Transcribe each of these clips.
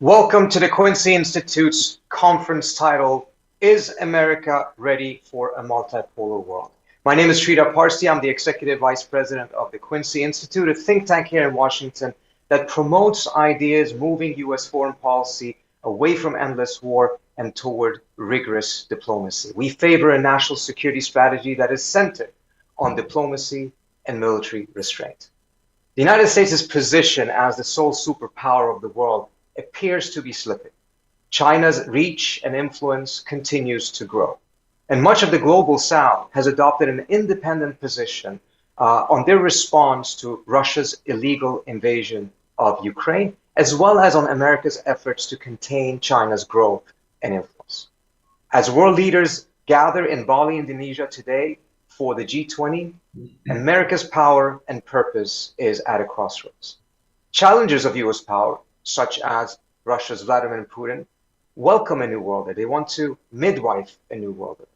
Welcome to the Quincy Institute's conference titled, Is America Ready for a Multipolar World? My name is Trita Parsi. I'm the Executive Vice President of the Quincy Institute, a think tank here in Washington that promotes ideas moving U.S. foreign policy away from endless war and toward rigorous diplomacy. We favor a national security strategy that is centered on diplomacy and military restraint. The United States' position as the sole superpower of the world appears to be slipping. China's reach and influence continues to grow. And much of the global South has adopted an independent position on their response to Russia's illegal invasion of Ukraine, as well as on America's efforts to contain China's growth and influence. As world leaders gather in Bali, Indonesia today for the G20, America's power and purpose is at a crossroads. Challengers of US power, such as Russia's Vladimir Putin, welcome a new world order. They want to midwife a new world order.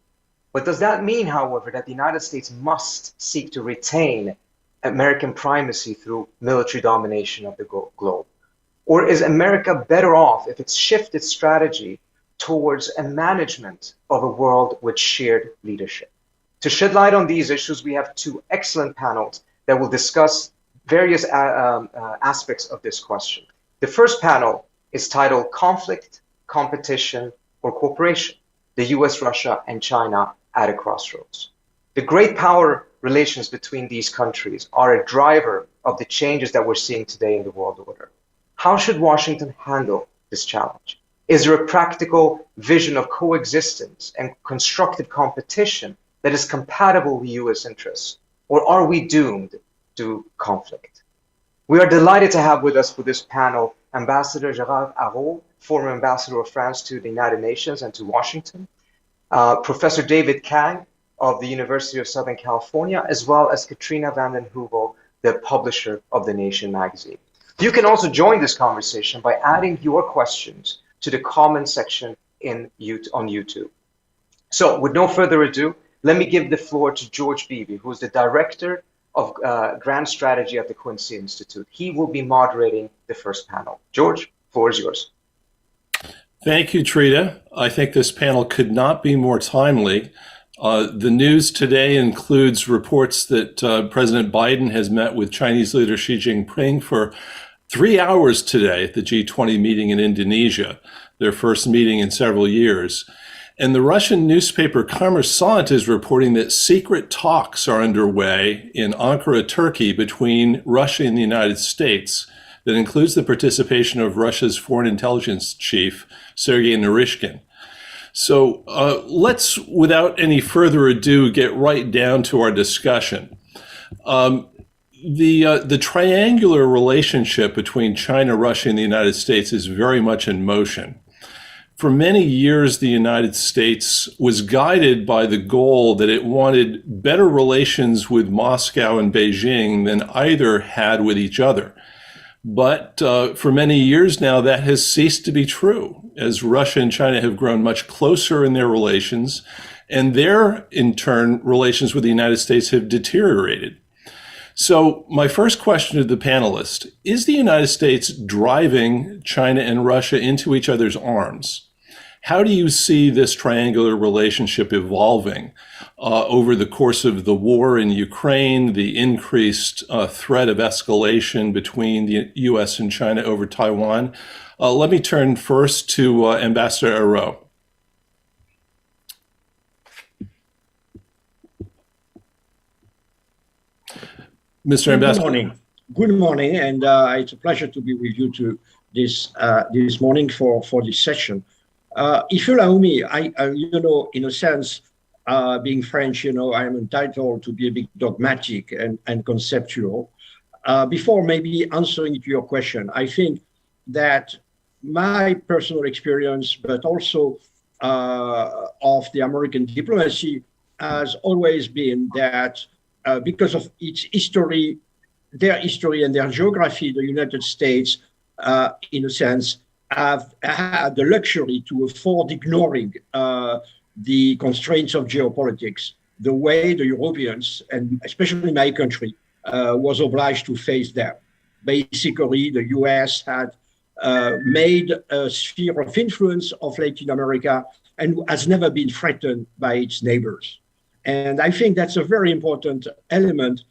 But does that mean, however, that the United States must seek to retain American primacy through military domination of the globe? Or is America better off if it shifts its strategy towards a management of a world with shared leadership? To shed light on these issues, we have two excellent panels that will discuss various aspects of this question. The first panel is titled Conflict, Competition, or Cooperation, the US, Russia, and China at a Crossroads. The great power relations between these countries are a driver of the changes that we're seeing today in the world order. How should Washington handle this challenge? Is there a practical vision of coexistence and constructive competition that is compatible with US interests? Or are we doomed to conflict? We are delighted to have with us for this panel Ambassador Gérard Araud, former Ambassador of France to the United Nations and to Washington, Professor David Kang of the University of Southern California, as well as Katrina vanden Heuvel, the publisher of The Nation magazine. You can also join this conversation by adding your questions to the comment section on YouTube. So with no further ado, let me give the floor to George Beebe, who is the Director of Grand Strategy at the Quincy Institute. He will be moderating the first panel. George, floor is yours. Thank you, Trita. I think this panel could not be more timely. The news today includes reports that President Biden has met with Chinese leader Xi Jinping for 3 hours today at the G20 meeting in Indonesia, their first meeting in several years. And the Russian newspaper Kommersant is reporting that secret talks are underway in Ankara, Turkey, between Russia and the United States that includes the participation of Russia's foreign intelligence chief, Sergei Naryshkin. So let's, without any further ado, get right down to our discussion. The triangular relationship between China, Russia, and the United States is very much in motion. For many years, the United States was guided by the goal that it wanted better relations with Moscow and Beijing than either had with each other. But for many years now, that has ceased to be true, as Russia and China have grown much closer in their relations, and their, in turn, relations with the United States have deteriorated. So my first question to the panelists, is the United States driving China and Russia into each other's arms? How do you see this triangular relationship evolving over the course of the war in Ukraine, the increased threat of escalation between the US and China over Taiwan? Let me turn first to Ambassador Araud. Mr. Ambassador. Good morning. Good morning, and it's a pleasure to be with you this morning for this session. If you allow me, in a sense, being French, I am entitled to be a bit dogmatic and conceptual. Before maybe answering to your question, I think that my personal experience, but also of the American diplomacy, has always been that because of its history, their history and their geography, the United States, in a sense, have had the luxury to afford ignoring the constraints of geopolitics, the way the Europeans, and especially my country, was obliged to face them. Basically, the US had made a sphere of influence of Latin America and has never been threatened by its neighbors. And I think that's a very important element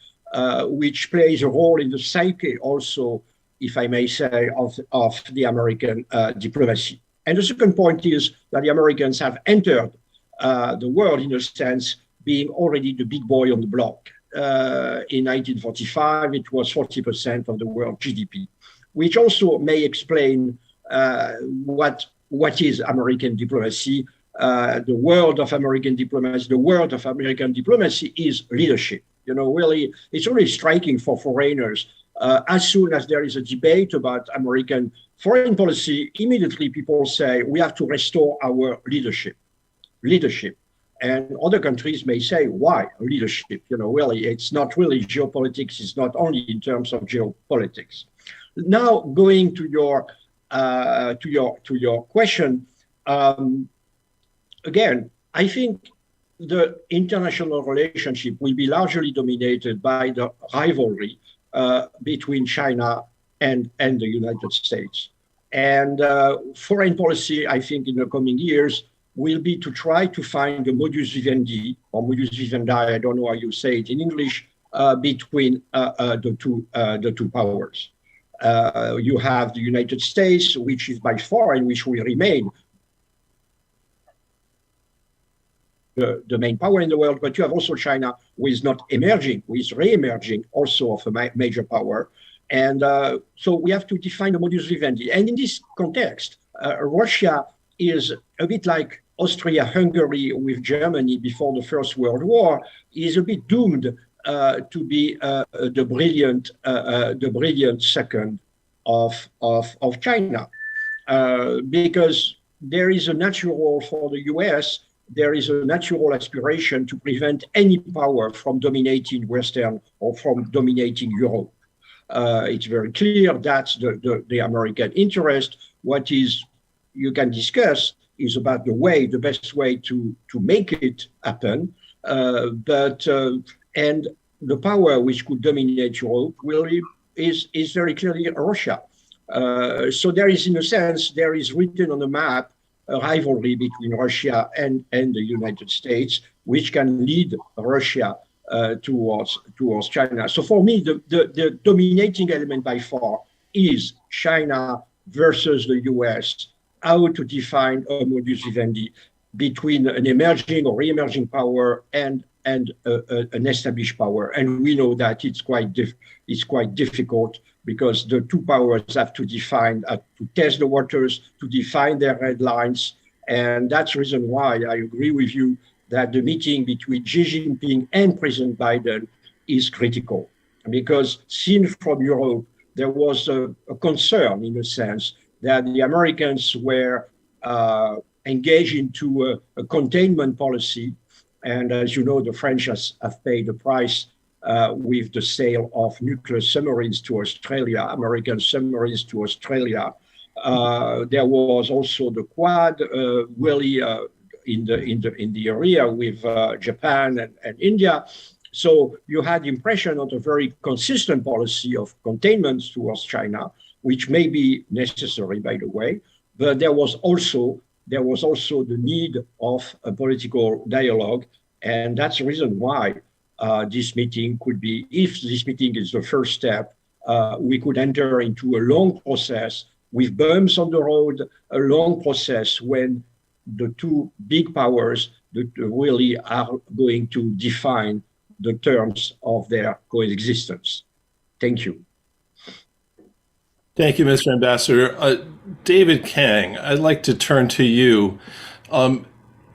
which plays a role in the psyche also, if I may say, of the American diplomacy. And the second point is that the Americans have entered the world in a sense being already the big boy on the block. In 1945, it was 40% of the world GDP, which also may explain what is American diplomacy. The world of American diplomacy is leadership. You know, really, it's really striking for foreigners. As soon as there is a debate about American foreign policy, immediately people say we have to restore our leadership. And other countries may say, why leadership? You know, really, it's not really geopolitics. It's not only in terms of geopolitics. Now, going to your question, again, I think the international relationship will be largely dominated by the rivalry between China and the United States. And foreign policy, I think, in the coming years will be to try to find a modus vivendi, or modus vivendi, I don't know how you say it in English, between the two powers. You have the United States, which is by far and which will remain the main power in the world, but you have also China, who is not emerging, who is re-emerging also of a major power. And so we have to define the modus vivendi. And in this context, Russia is a bit like Austria-Hungary with Germany before the First World War, is a bit doomed to be the brilliant second of China, because there is a natural role for the US. There is a natural aspiration to prevent any power from dominating Western or from dominating Europe. It's very clear that's the American interest. What is you can discuss is about the best way to make it happen. And the power which could dominate Europe is very clearly Russia. So there is, in a sense, there is written on the map a rivalry between Russia and the United States, which can lead Russia towards China. So for me, the dominating element by far is China versus the US, how to define a modus vivendi between an emerging or re-emerging power and an established power. And we know that it's quite difficult because the two powers have to define, to test the waters, to define their red lines. And that's the reason why I agree with you that the meeting between Xi Jinping and President Biden is critical. Because seen from Europe, there was a concern, in a sense, that the Americans were engaged into a containment policy. And as you know, the French have paid the price with the sale of nuclear submarines to Australia, American submarines to Australia. There was also the Quad, really in the area with Japan and India. So you had the impression of a very consistent policy of containment towards China, which may be necessary, by the way. But there was also the need of a political dialogue, and that's the reason why this meeting could be, if this meeting is the first step, we could enter into a long process with bumps on the road, a long process when the two big powers that really are going to define the terms of their coexistence. Thank you. Thank you, Mr. Ambassador. David Kang, I'd like to turn to you.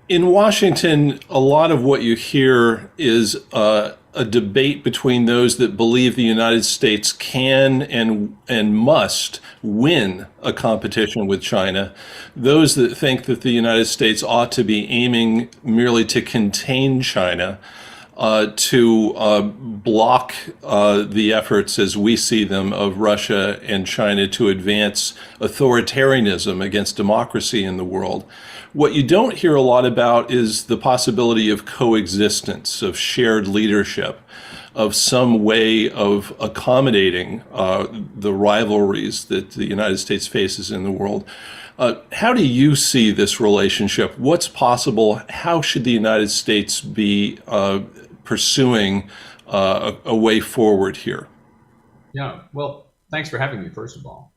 In Washington, a lot of what you hear is a debate between those that believe the United States can and must win a competition with China, those that think that the United States ought to be aiming merely to contain China, to block the efforts as we see them of Russia and China to advance authoritarianism against democracy in the world. What you don't hear a lot about is the possibility of coexistence, of shared leadership. of some way of accommodating the rivalries that the United States faces in the world. How do you see this relationship? What's possible? How should the United States be pursuing a way forward here? Yeah, well, thanks for having me, first of all.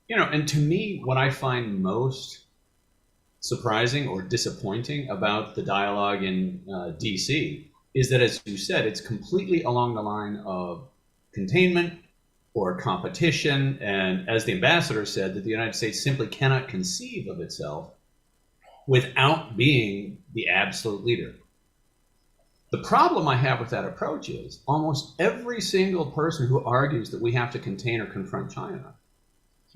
And to me, what I find most surprising or disappointing about the dialogue in DC is that, as you said, it's completely along the line of containment or competition. And as the ambassador said, that the United States simply cannot conceive of itself without being the absolute leader. The problem I have with that approach is almost every single person who argues that we have to contain or confront China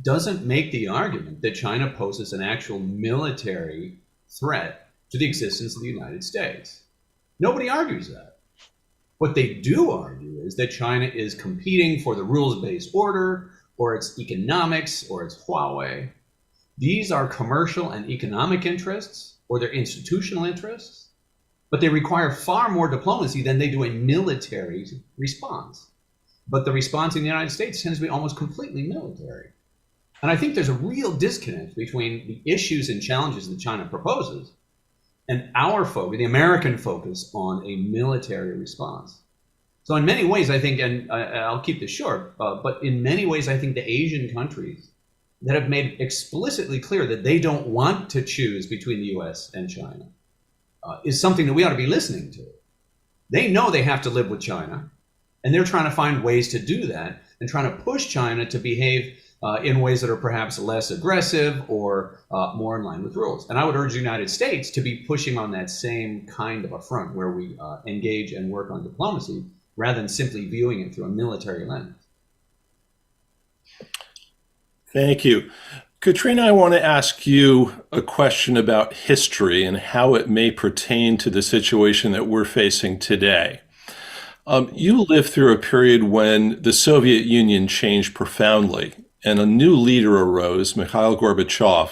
doesn't make the argument that China poses an actual military threat to the existence of the United States. Nobody argues that. What they do argue is that China is competing for the rules-based order, or its economics, or its Huawei. These are commercial and economic interests, or they're institutional interests, but they require far more diplomacy than they do a military response. But the response in the United States tends to be almost completely military. And I think there's a real disconnect between the issues and challenges that China proposes and our focus, the American focus, on a military response. So in many ways, I think, and I'll keep this short, but in many ways, I think the Asian countries that have made explicitly clear that they don't want to choose between the US and China is something that we ought to be listening to. They know they have to live with China, and they're trying to find ways to do that and trying to push China to behave in ways that are perhaps less aggressive or more in line with rules. And I would urge the United States to be pushing on that same kind of a front where we engage and work on diplomacy rather than simply viewing it through a military lens. Thank you. Katrina, I want to ask you a question about history and how it may pertain to the situation that we're facing today. You lived through a period when the Soviet Union changed profoundly, and a new leader arose, Mikhail Gorbachev,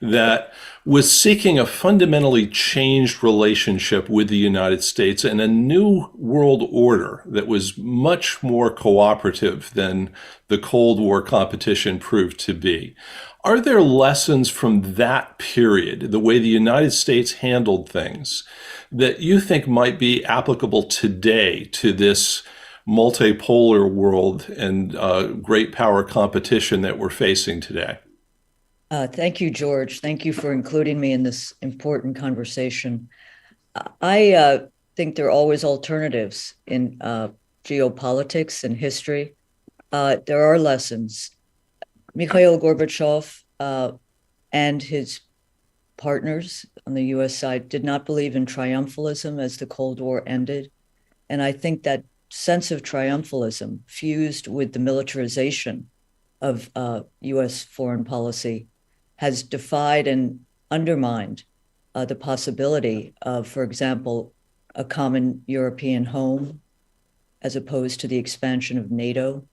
that was seeking a fundamentally changed relationship with the United States and a new world order that was much more cooperative than the Cold War competition proved to be. Are there lessons from that period, the way the United States handled things, that you think might be applicable today to this multipolar world and great power competition that we're facing today? Thank you, George. Thank you for including me in this important conversation. I think there are always alternatives in geopolitics and history. There are lessons. Mikhail Gorbachev and his partners on the US side did not believe in triumphalism as the Cold War ended. And I think that sense of triumphalism fused with the militarization of US foreign policy has defied and undermined the possibility of, for example, a common European home as opposed to the expansion of NATO.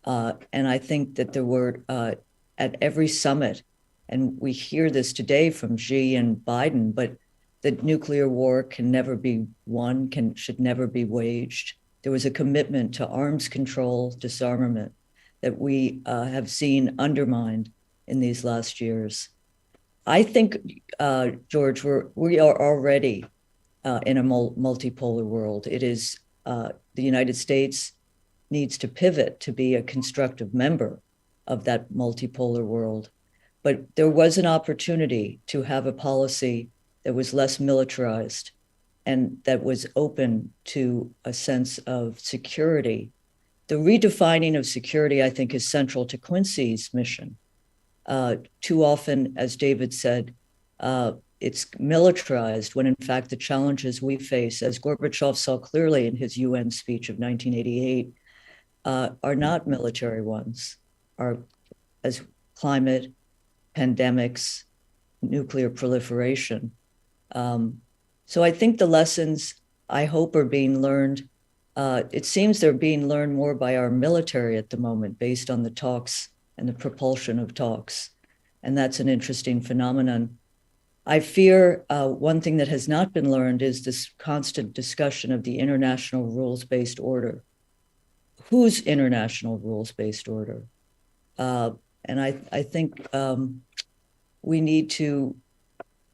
And I think that there were at every summit, and we hear this today from Xi and Biden, but the nuclear war can never be won, should never be waged. There was a commitment to arms control, disarmament that we have seen undermined in these last years. I think, George, we are already in a multipolar world. It is the United States needs to pivot to be a constructive member of that multipolar world. But there was an opportunity to have a policy that was less militarized and that was open to a sense of security. The redefining of security, I think, is central to Quincy's mission. Too often, as David said, it's militarized when in fact the challenges we face, as Gorbachev saw clearly in his UN speech of 1988, are not military ones, are as climate, pandemics, nuclear proliferation. So I think the lessons, I hope, are being learned. It seems they're being learned more by our military at the moment, based on the talks and the propulsion of talks. And that's an interesting phenomenon. I fear one thing that has not been learned is this constant discussion of the international rules-based order. Whose international rules-based order? And I think we need to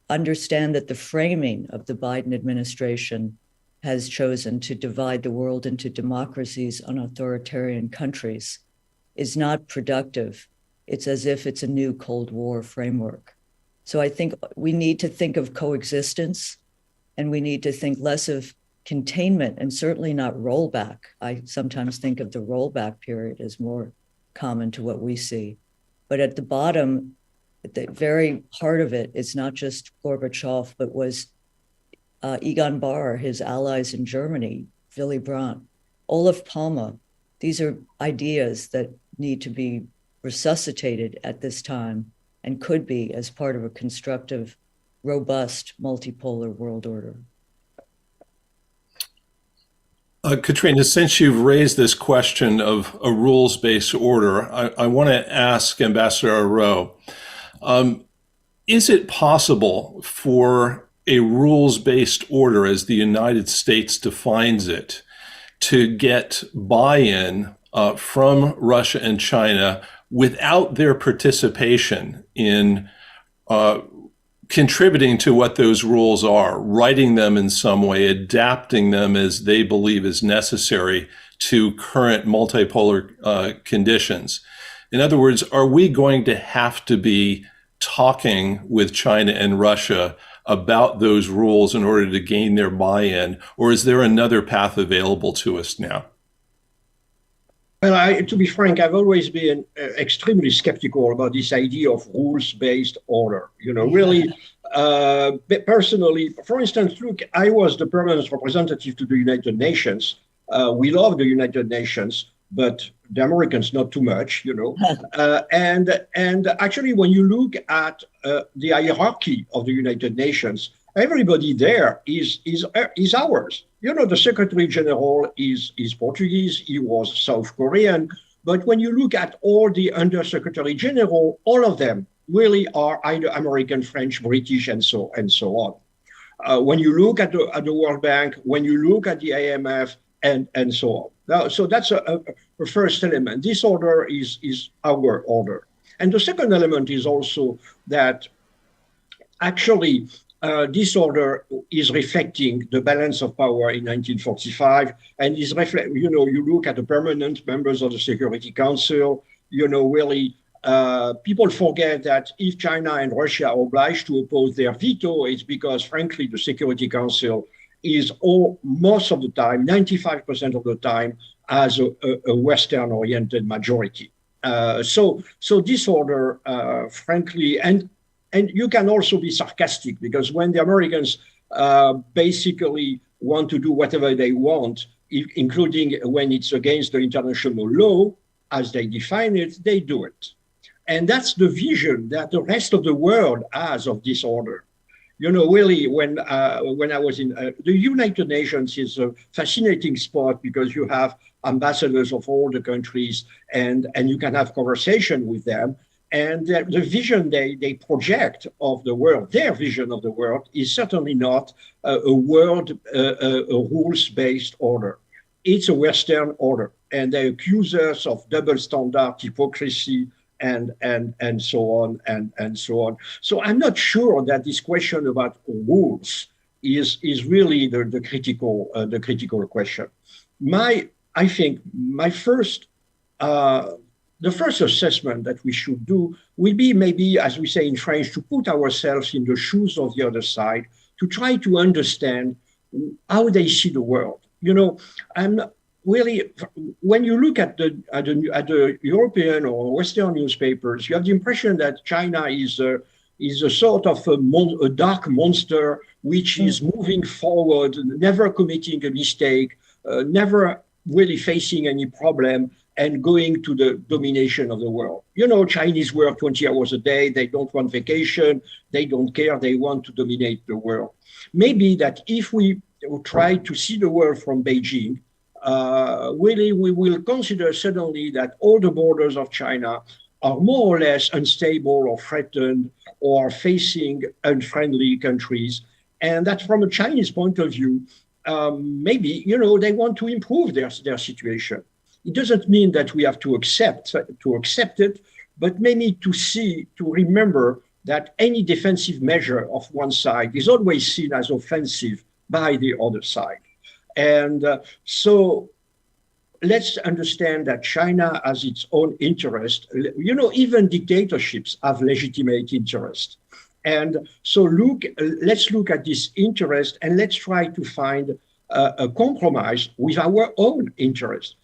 understand that the framing of the Biden administration has chosen to divide the world into democracies and authoritarian countries is not productive. It's as if it's a new Cold War framework. So I think we need to think of coexistence, and we need to think less of containment and certainly not rollback. I sometimes think of the rollback period as more common to what we see. But at the bottom, at the very heart of it, it's not just Gorbachev, but was Egon Bahr, his allies in Germany, Willy Brandt, Olof Palme. These are ideas that need to be resuscitated at this time and could be as part of a constructive, robust, multipolar world order. Katrina, since you've raised this question of a rules-based order, I want to ask Ambassador Arro, is it possible for a rules-based order, as the United States defines it, to get buy-in from Russia and China without their participation in contributing to what those rules are, writing them in some way, adapting them as they believe is necessary to current multipolar conditions? In other words, are we going to have to be talking with China and Russia about those rules in order to gain their buy-in, or is there another path available to us now? Well, to be frank, I've always been extremely skeptical about this idea of rules-based order. Really, personally, for instance, look, I was the permanent representative to the United Nations. We love the United Nations, but the Americans not too much, and actually, when you look at the hierarchy of the United Nations, everybody there is ours. The Secretary General is Portuguese, he was South Korean, but when you look at all the Undersecretary General, all of them really are either American, French, British, and so on. When you look at the World Bank, when you look at the IMF, and so on. Now, so that's a first element. This order is our order. And the second element is also that actually this order is reflecting the balance of power in 1945, and is you look at the permanent members of the Security Council, really people forget that if China and Russia are obliged to oppose their veto, it's because, frankly, the Security Council is most of the time, 95% of the time, as a Western-oriented majority. So this order, frankly, and you can also be sarcastic, because when the Americans basically want to do whatever they want, including when it's against the international law, as they define it, they do it. And that's the vision that the rest of the world has of this order. Really, when I was in the United Nations is a fascinating spot, because you have ambassadors of all the countries, and you can have conversation with them. And the vision they project of the world, their vision of the world, is certainly not a rules-based order. It's a Western order, and they accuse us of double standard, hypocrisy, and so on and so on. So I'm not sure that this question about rules is really the critical question. I think the first assessment that we should do will be, maybe, as we say in French, to put ourselves in the shoes of the other side, to try to understand how they see the world. Really, when you look at the European or Western newspapers, you have the impression that China is a sort of a dark monster which is moving forward, never committing a mistake, never really facing any problem, and going to the domination of the world. Chinese work 20 hours a day, they don't want vacation, they don't care, they want to dominate the world. Maybe that if we try to see the world from Beijing, really we will consider suddenly that all the borders of China are more or less unstable or threatened, or facing unfriendly countries. And that from a Chinese point of view, maybe, they want to improve their situation. It doesn't mean that we have to accept it, but maybe to remember that any defensive measure of one side is always seen as offensive by the other side. And so let's understand that China has its own interest. Even dictatorships have legitimate interest. And so let's look at this interest and let's try to find a compromise with our own interest.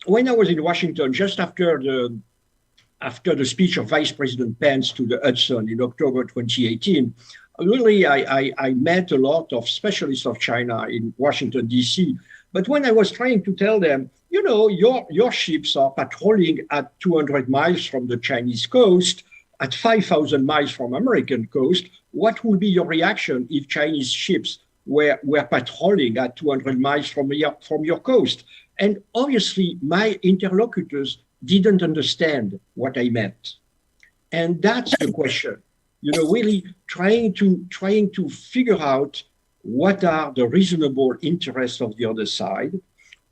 When I was in Washington, just after the speech of Vice President Pence to the Hudson in October 2018, really I met a lot of specialists of China in Washington, D.C. But when I was trying to tell them, your ships are patrolling at 200 miles from the Chinese coast, at 5,000 miles from American coast, what would be your reaction if Chinese ships were patrolling at 200 miles from your coast? And obviously, my interlocutors didn't understand what I meant. And that's the question, really trying to figure out what are the reasonable interests of the other side.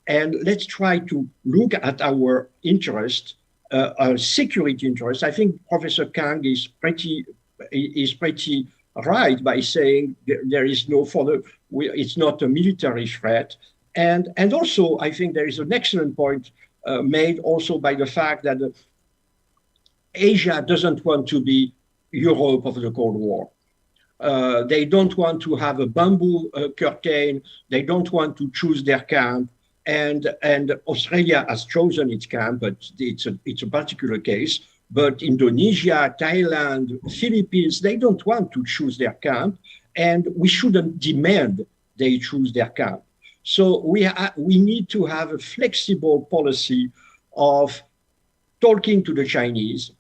And let's try to look at our interest, our security interest. I think Professor Kang is pretty right by saying there is it's not a military threat. And also, I think there is an excellent point made also by the fact that Asia doesn't want to be Europe of the Cold War. They don't want to have a bamboo curtain. They don't want to choose their camp. And Australia has chosen its camp, but it's a particular case. But Indonesia, Thailand, Philippines, they don't want to choose their camp. And we shouldn't demand they choose their camp. So we need to have a flexible policy of talking to the Chinese,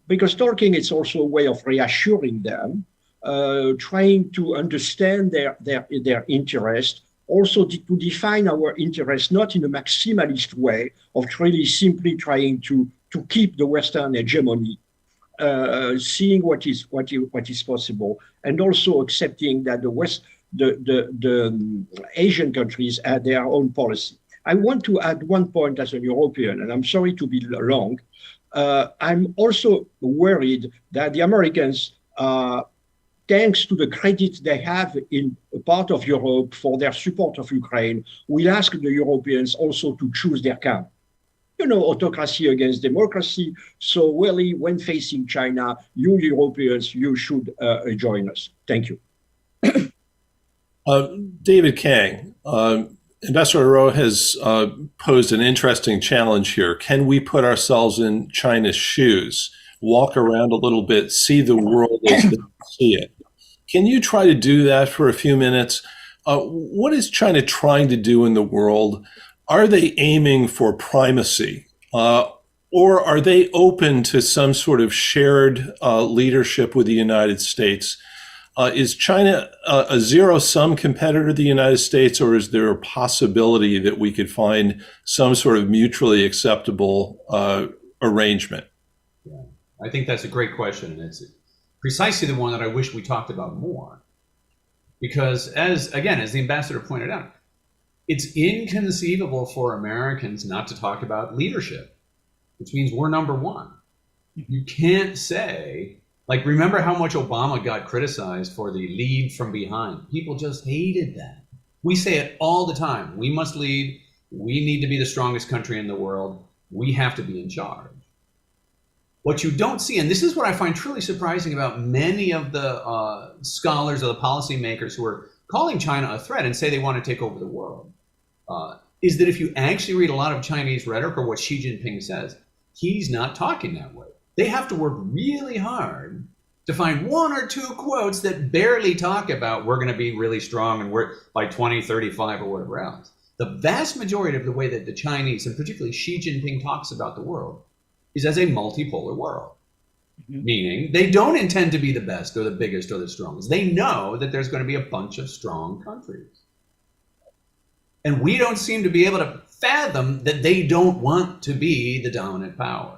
because talking is also a way of reassuring them, trying to understand their interest, also to define our interest not in a maximalist way of really simply trying to keep the Western hegemony, seeing what is possible, and also accepting that the Asian countries have their own policy. I want to add one point as a European, and I'm sorry to be long. I'm also worried that the Americans, thanks to the credit they have in a part of Europe for their support of Ukraine, will ask the Europeans also to choose their camp. Autocracy against democracy. So really, when facing China, you Europeans, you should join us. Thank you. David Kang, Ambassador Rowe has posed an interesting challenge here. Can we put ourselves in China's shoes, walk around a little bit, see the world as they see it? Can you try to do that for a few minutes? What is China trying to do in the world? Are they aiming for primacy? Or are they open to some sort of shared leadership with the United States? Is China a zero-sum competitor to the United States, or is there a possibility that we could find some sort of mutually acceptable arrangement? Yeah, I think that's a great question. And it's precisely the one that I wish we talked about more. Because as the ambassador pointed out, it's inconceivable for Americans not to talk about leadership, which means we're number one. You can't say, remember how much Obama got criticized for the lead from behind? People just hated that. We say it all the time. We must lead. We need to be the strongest country in the world. We have to be in charge. What you don't see, and this is what I find truly surprising about many of the scholars or the policymakers who are calling China a threat and say they want to take over the world, is that if you actually read a lot of Chinese rhetoric or what Xi Jinping says, he's not talking that way. They have to work really hard to find one or two quotes that barely talk about we're going to be really strong and we're by 2035 or whatever else. The vast majority of the way that the Chinese, and particularly Xi Jinping, talks about the world is as a multipolar world. Mm-hmm. Meaning they don't intend to be the best or the biggest or the strongest. They know that there's going to be a bunch of strong countries. And we don't seem to be able to fathom that they don't want to be the dominant power.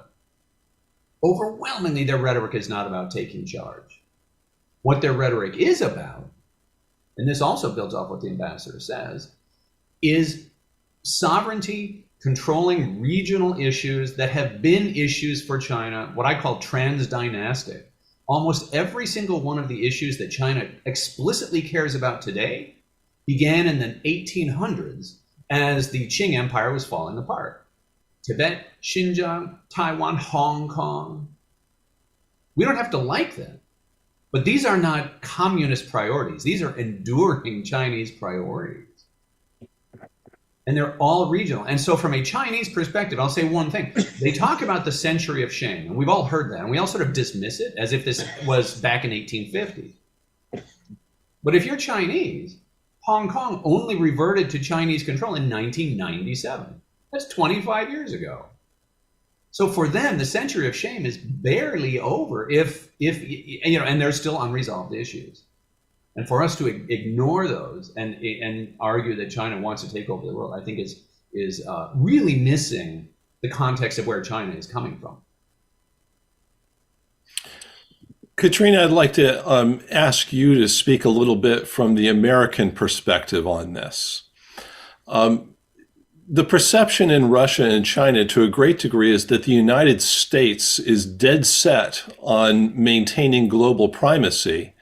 Overwhelmingly, their rhetoric is not about taking charge. What their rhetoric is about, and this also builds off what the ambassador says, is sovereignty, controlling regional issues that have been issues for China, what I call transdynastic. Almost every single one of the issues that China explicitly cares about today began in the 1800s as the Qing Empire was falling apart. Tibet, Xinjiang, Taiwan, Hong Kong. We don't have to like them, but these are not communist priorities. These are enduring Chinese priorities. And they're all regional. And so from a Chinese perspective, I'll say one thing. They talk about the century of shame, and we've all heard that, and we all sort of dismiss it as if this was back in 1850. But if you're Chinese, Hong Kong only reverted to Chinese control in 1997. That's 25 years ago. So for them, the century of shame is barely over if and there's still unresolved issues. And for us to ignore those and argue that China wants to take over the world, I think is really missing the context of where China is coming from. Katrina, I'd like to ask you to speak a little bit from the American perspective on this. The perception in Russia and China to a great degree is that the United States is dead set on maintaining global primacy,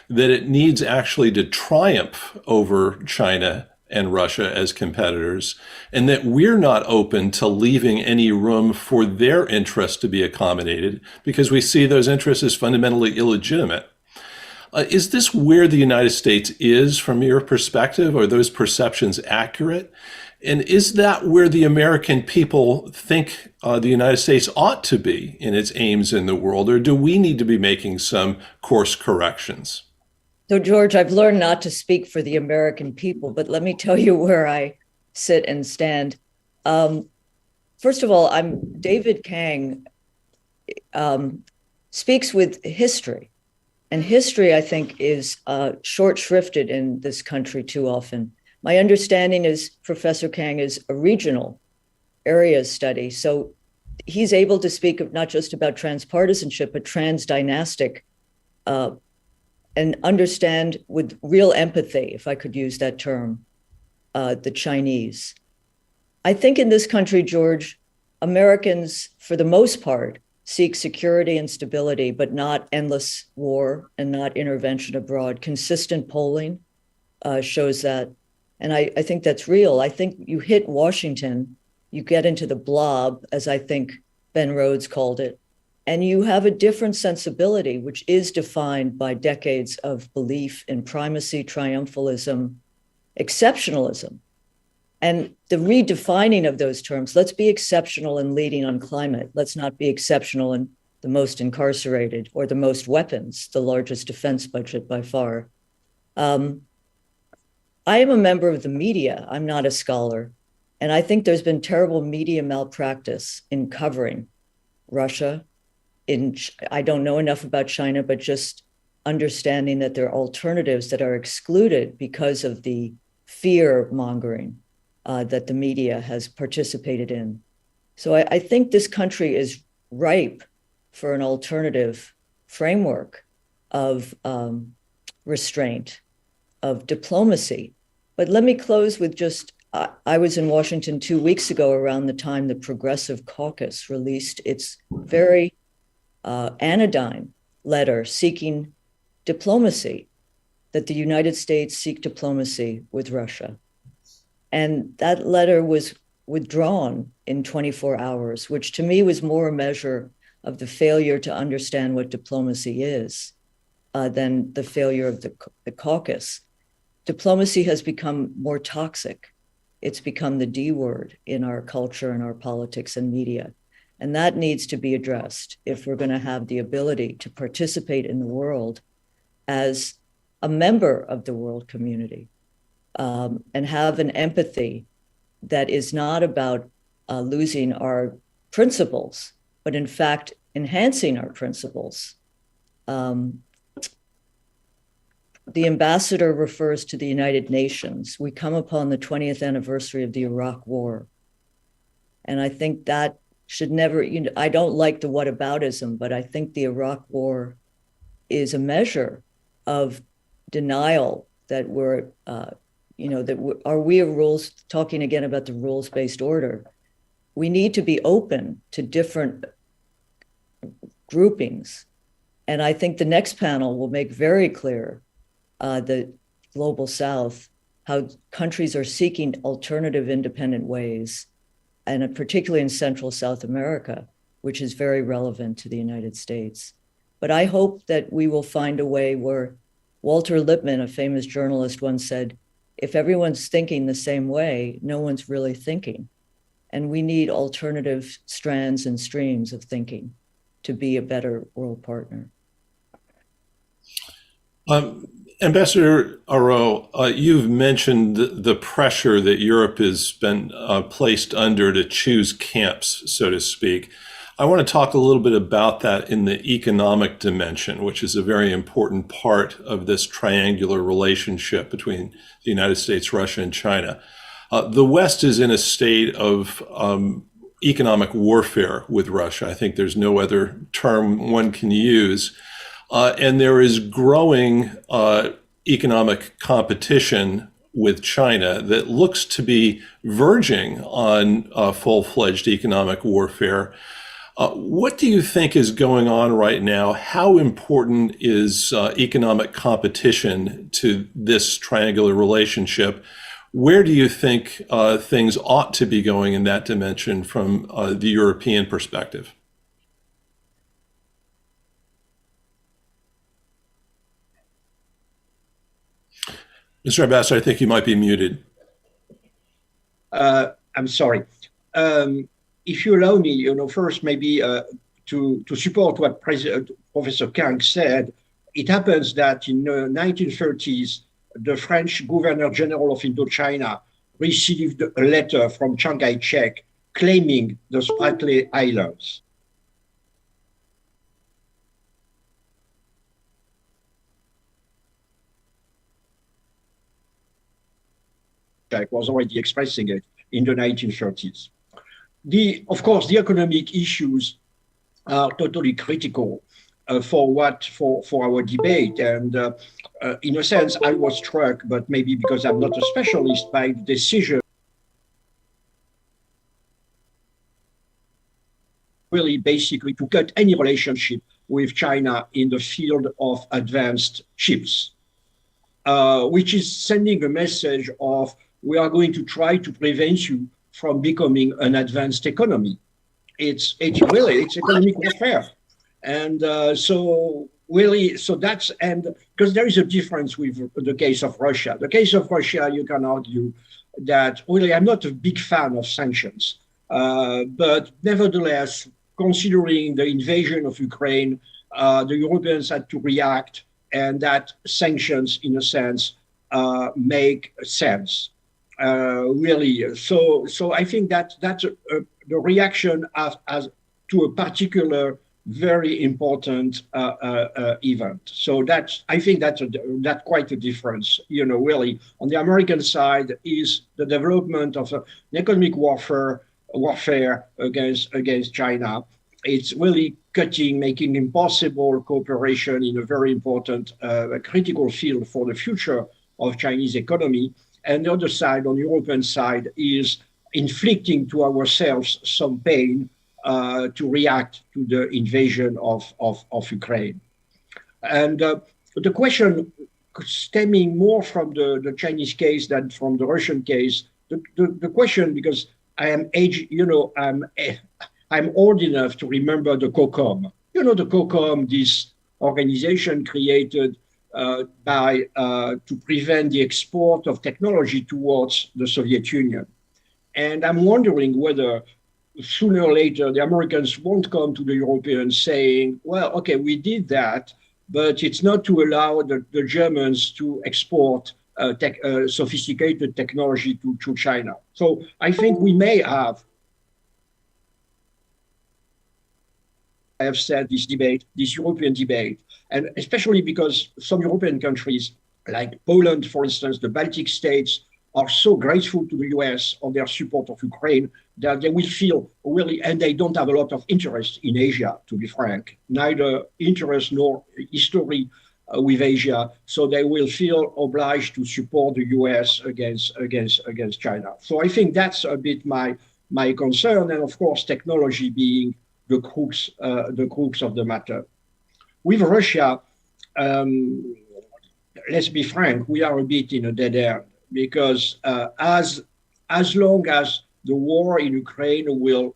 that it needs actually to triumph over China and Russia as competitors, and that we're not open to leaving any room for their interests to be accommodated because we see those interests as fundamentally illegitimate. Is this where the United States is from your perspective? Are those perceptions accurate? And is that where the American people think the United States ought to be in its aims in the world, or do we need to be making some course corrections? So, George, I've learned not to speak for the American people, but let me tell you where I sit and stand. First of all, David Kang speaks with history. And history, I think, is short-shrifted in this country too often. My understanding is Professor Kang is a regional area study. So he's able to speak not just about transpartisanship, but transdynastic and understand with real empathy, if I could use that term, the Chinese. I think in this country, George, Americans, for the most part, seek security and stability, but not endless war and not intervention abroad. Consistent polling shows that. And I think that's real. I think you hit Washington, you get into the blob, as I think Ben Rhodes called it, and you have a different sensibility, which is defined by decades of belief in primacy, triumphalism, exceptionalism. And the redefining of those terms, let's be exceptional in leading on climate. Let's not be exceptional in the most incarcerated or the most weapons, the largest defense budget by far. I am a member of the media. I'm not a scholar. And I think there's been terrible media malpractice in covering Russia. I don't know enough about China, but just understanding that there are alternatives that are excluded because of the fear mongering that the media has participated in. So I think this country is ripe for an alternative framework of restraint, of diplomacy. But let me close with just, I was in Washington 2 weeks ago around the time the Progressive Caucus released its very anodyne letter seeking diplomacy, that the United States seek diplomacy with Russia. And that letter was withdrawn in 24 hours, which to me was more a measure of the failure to understand what diplomacy is than the failure of the caucus. Diplomacy has become more toxic. It's become the D word in our culture and our politics and media. And that needs to be addressed if we're going to have the ability to participate in the world as a member of the world community and have an empathy that is not about losing our principles, but in fact, enhancing our principles. The ambassador refers to the United Nations. We come upon the 20th anniversary of the Iraq War. And I think that should never, I don't like the whataboutism, but I think the Iraq War is a measure of denial that are we a rules, talking again about the rules-based order. We need to be open to different groupings. And I think the next panel will make very clear the global South, how countries are seeking alternative independent ways, and particularly in Central South America, which is very relevant to the United States. But I hope that we will find a way where Walter Lippmann, a famous journalist, once said, if everyone's thinking the same way, no one's really thinking. And we need alternative strands and streams of thinking to be a better world partner. Ambassador Auro, you've mentioned the pressure that Europe has been placed under to choose camps, so to speak. I want to talk a little bit about that in the economic dimension, which is a very important part of this triangular relationship between the United States, Russia, and China. The West is in a state of economic warfare with Russia. I think there's no other term one can use. And there is growing economic competition with China that looks to be verging on full-fledged economic warfare. What do you think is going on right now? How important is economic competition to this triangular relationship? Where do you think things ought to be going in that dimension from the European perspective? Mr. Ambassador, I think you might be muted. I'm sorry. If you allow me, first maybe to support what Professor Kang said, it happens that in the 1930s, the French Governor General of Indochina received a letter from Chiang Kai-shek claiming the Spratly Islands. Was already expressing it in the 1930s. Of course, the economic issues are totally critical for our debate. And in a sense, I was struck, but maybe because I'm not a specialist, by the decision really basically to cut any relationship with China in the field of advanced chips, which is sending a message of we are going to try to prevent you from becoming an advanced economy. It's economic warfare. And so that's, and because there is a difference with the case of Russia. The case of Russia, you can argue that really I'm not a big fan of sanctions, but nevertheless, considering the invasion of Ukraine, the Europeans had to react, and that sanctions, in a sense, make sense. Really. So I think that's the reaction as to a particular very important event. So I think that's quite a difference. Really, on the American side is the development of an economic warfare against China. It's really making impossible cooperation in a very important, critical field for the future of Chinese economy. And the other side, on the European side, is inflicting to ourselves some pain to react to the invasion of Ukraine. And the question stemming more from the Chinese case than from the Russian case, the question, because I am I'm old enough to remember the COCOM. The COCOM, this organization created to prevent the export of technology towards the Soviet Union. And I'm wondering whether sooner or later the Americans won't come to the Europeans saying, well, okay, we did that, but it's not to allow the Germans to export sophisticated technology to China. So I think we may have, I have said, this European debate, and especially because some European countries, like Poland, for instance, the Baltic states, are so grateful to the US on their support of Ukraine that they will feel really, and they don't have a lot of interest in Asia, to be frank, neither interest nor history with Asia. So they will feel obliged to support the US against China. So I think that's a bit my concern. And of course, technology being the crux of the matter. With Russia, let's be frank, we are a bit in a dead end because as long as the war in Ukraine will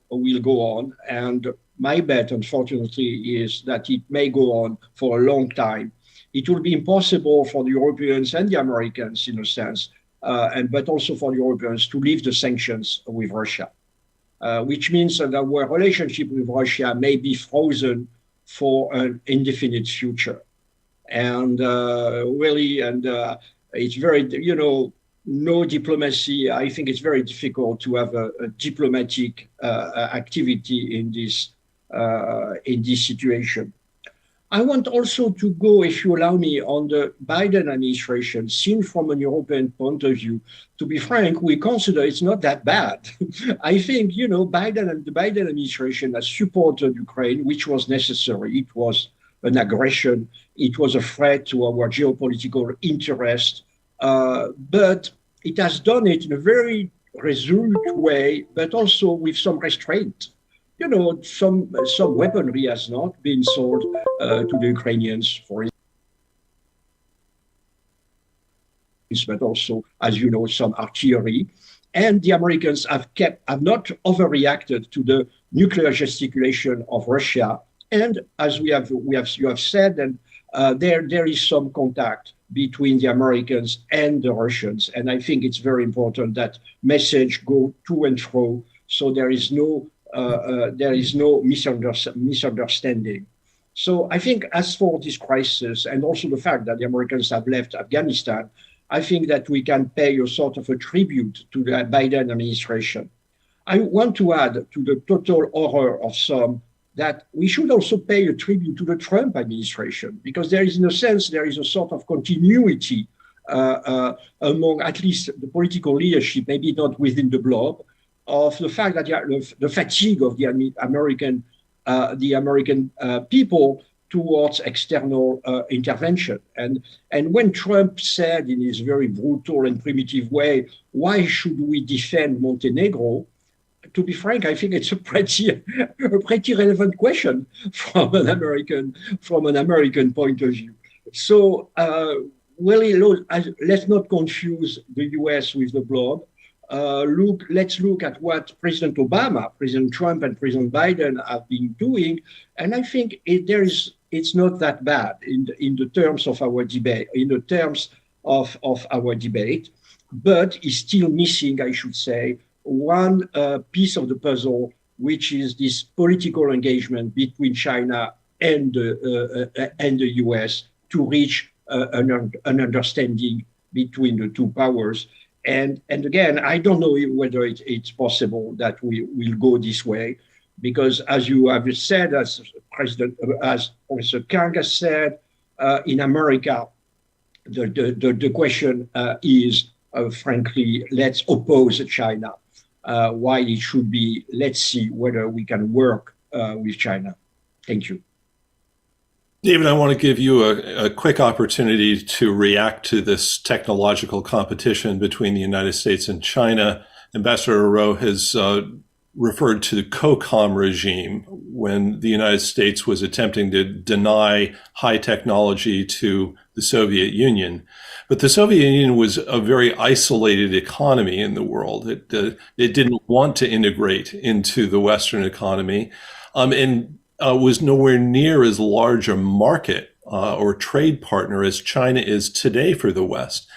go on, and my bet, unfortunately, is that it may go on for a long time, it will be impossible for the Europeans and the Americans, in a sense, but also for the Europeans to leave the sanctions with Russia, which means that our relationship with Russia may be frozen for an indefinite future. And it's very, no diplomacy. I think it's very difficult to have a diplomatic activity in this situation. I want also to go, if you allow me, on the Biden administration, seen from a European point of view. To be frank, we consider it's not that bad. I think, Biden and the Biden administration has supported Ukraine, which was necessary. It was an aggression. It was a threat to our geopolitical interest. But it has done it in a very resolute way, but also with some restraint. Some weaponry has not been sold to the Ukrainians, for instance, but also, as you know, some artillery. And the Americans have not overreacted to the nuclear gesticulation of Russia. And as you have said, and there is some contact between the Americans and the Russians. And I think it's very important that message go to and fro, so there is no misunderstanding. So I think as for this crisis, and also the fact that the Americans have left Afghanistan, I think that we can pay a sort of a tribute to the Biden administration. I want to add to the total horror of some that we should also pay a tribute to the Trump administration, because there is, in a sense, there is a sort of continuity among at least the political leadership, maybe not within the blob, of the fact that the fatigue of the American people towards external intervention. And when Trump said in his very brutal and primitive way, why should we defend Montenegro? To be frank, I think it's a pretty relevant question from an American point of view. So let's not confuse the US with the blob. Let's look at what President Obama, President Trump, and President Biden have been doing, and I think it's not that bad in the terms of our debate, but is still missing, I should say, one piece of the puzzle, which is this political engagement between China and the US to reach an understanding between the two powers. And again, I don't know whether it's possible that we will go this way, because as you have said, as Professor Kang has said, in America, the question is, frankly, let's oppose China. While it should be, let's see whether we can work with China. Thank you. David, I want to give you a quick opportunity to react to this technological competition between the United States and China. Ambassador Rowe has referred to the COCOM regime when the United States was attempting to deny high technology to the Soviet Union. But the Soviet Union was a very isolated economy in the world. It didn't want to integrate into the Western economy, and was nowhere near as large a market or trade partner as China is today for the West.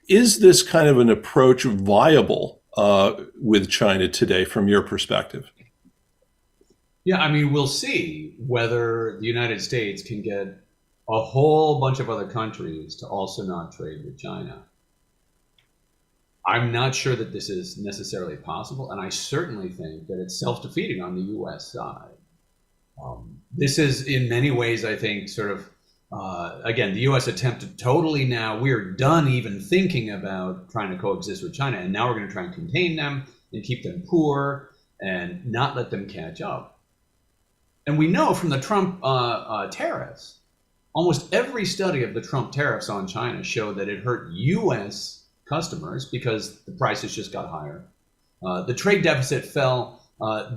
Is this kind of an approach viable with China today from your perspective? Yeah, I mean, we'll see whether the United States can get a whole bunch of other countries to also not trade with China. I'm not sure that this is necessarily possible, and I certainly think that it's self-defeating on the US side. This is, in many ways, I think, sort of Again, the U.S. attempted totally now, we're done even thinking about trying to coexist with China, and now we're going to try and contain them and keep them poor and not let them catch up. And we know from the Trump tariffs, almost every study of the Trump tariffs on China showed that it hurt U.S. customers because the prices just got higher. The trade deficit fell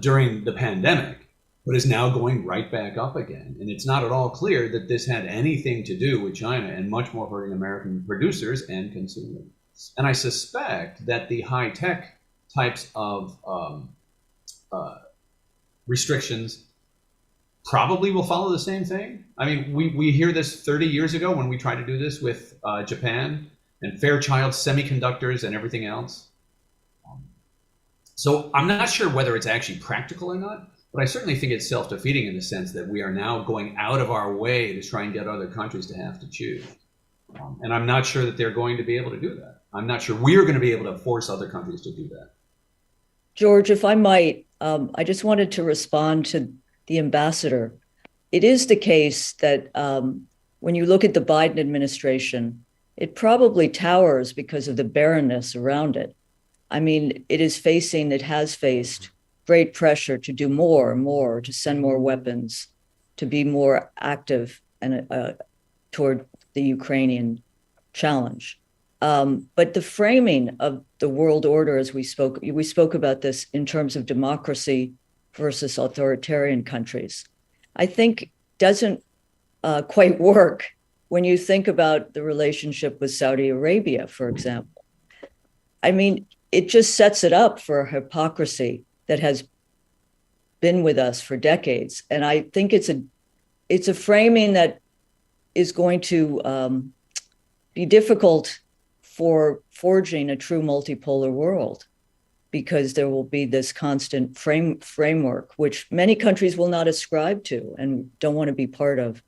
during the pandemic, but is now going right back up again. And it's not at all clear that this had anything to do with China, and much more hurting American producers and consumers. And I suspect that the high-tech types of restrictions probably will follow the same thing. I mean, we hear this 30 years ago when we tried to do this with Japan and Fairchild Semiconductors and everything else. So I'm not sure whether it's actually practical or not, but I certainly think it's self-defeating in the sense that we are now going out of our way to try and get other countries to have to choose. And I'm not sure that they're going to be able to do that. I'm not sure we're going to be able to force other countries to do that. George, if I might, I just wanted to respond to the ambassador. It is the case that when you look at the Biden administration, it probably towers because of the barrenness around it. I mean, it has faced great pressure to do more and more, to send more weapons, to be more active and toward the Ukrainian challenge. But the framing of the world order, as we spoke about this in terms of democracy versus authoritarian countries, I think doesn't quite work when you think about the relationship with Saudi Arabia, for example. I mean, it just sets it up for a hypocrisy that has been with us for decades. And I think it's a framing that is going to be difficult for forging a true multipolar world, because there will be this constant framework, which many countries will not ascribe to and don't want to be part of.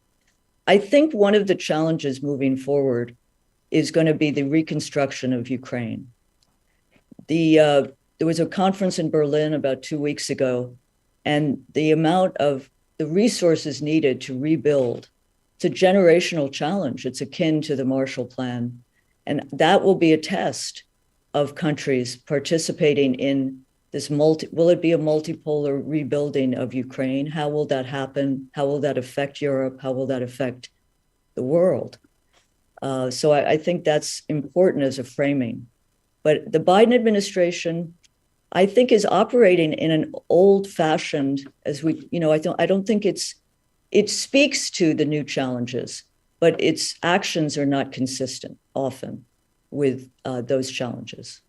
I think one of the challenges moving forward is going to be the reconstruction of Ukraine. There was a conference in Berlin about 2 weeks ago, and the amount of the resources needed to rebuild, it's a generational challenge. It's akin to the Marshall Plan. And that will be a test of countries participating in this will it be a multipolar rebuilding of Ukraine? How will that happen? How will that affect Europe? How will that affect the world? So I think that's important as a framing. But the Biden administration, I think, is operating in an old-fashioned, I don't think it speaks to the new challenges, but its actions are not consistent often with those challenges.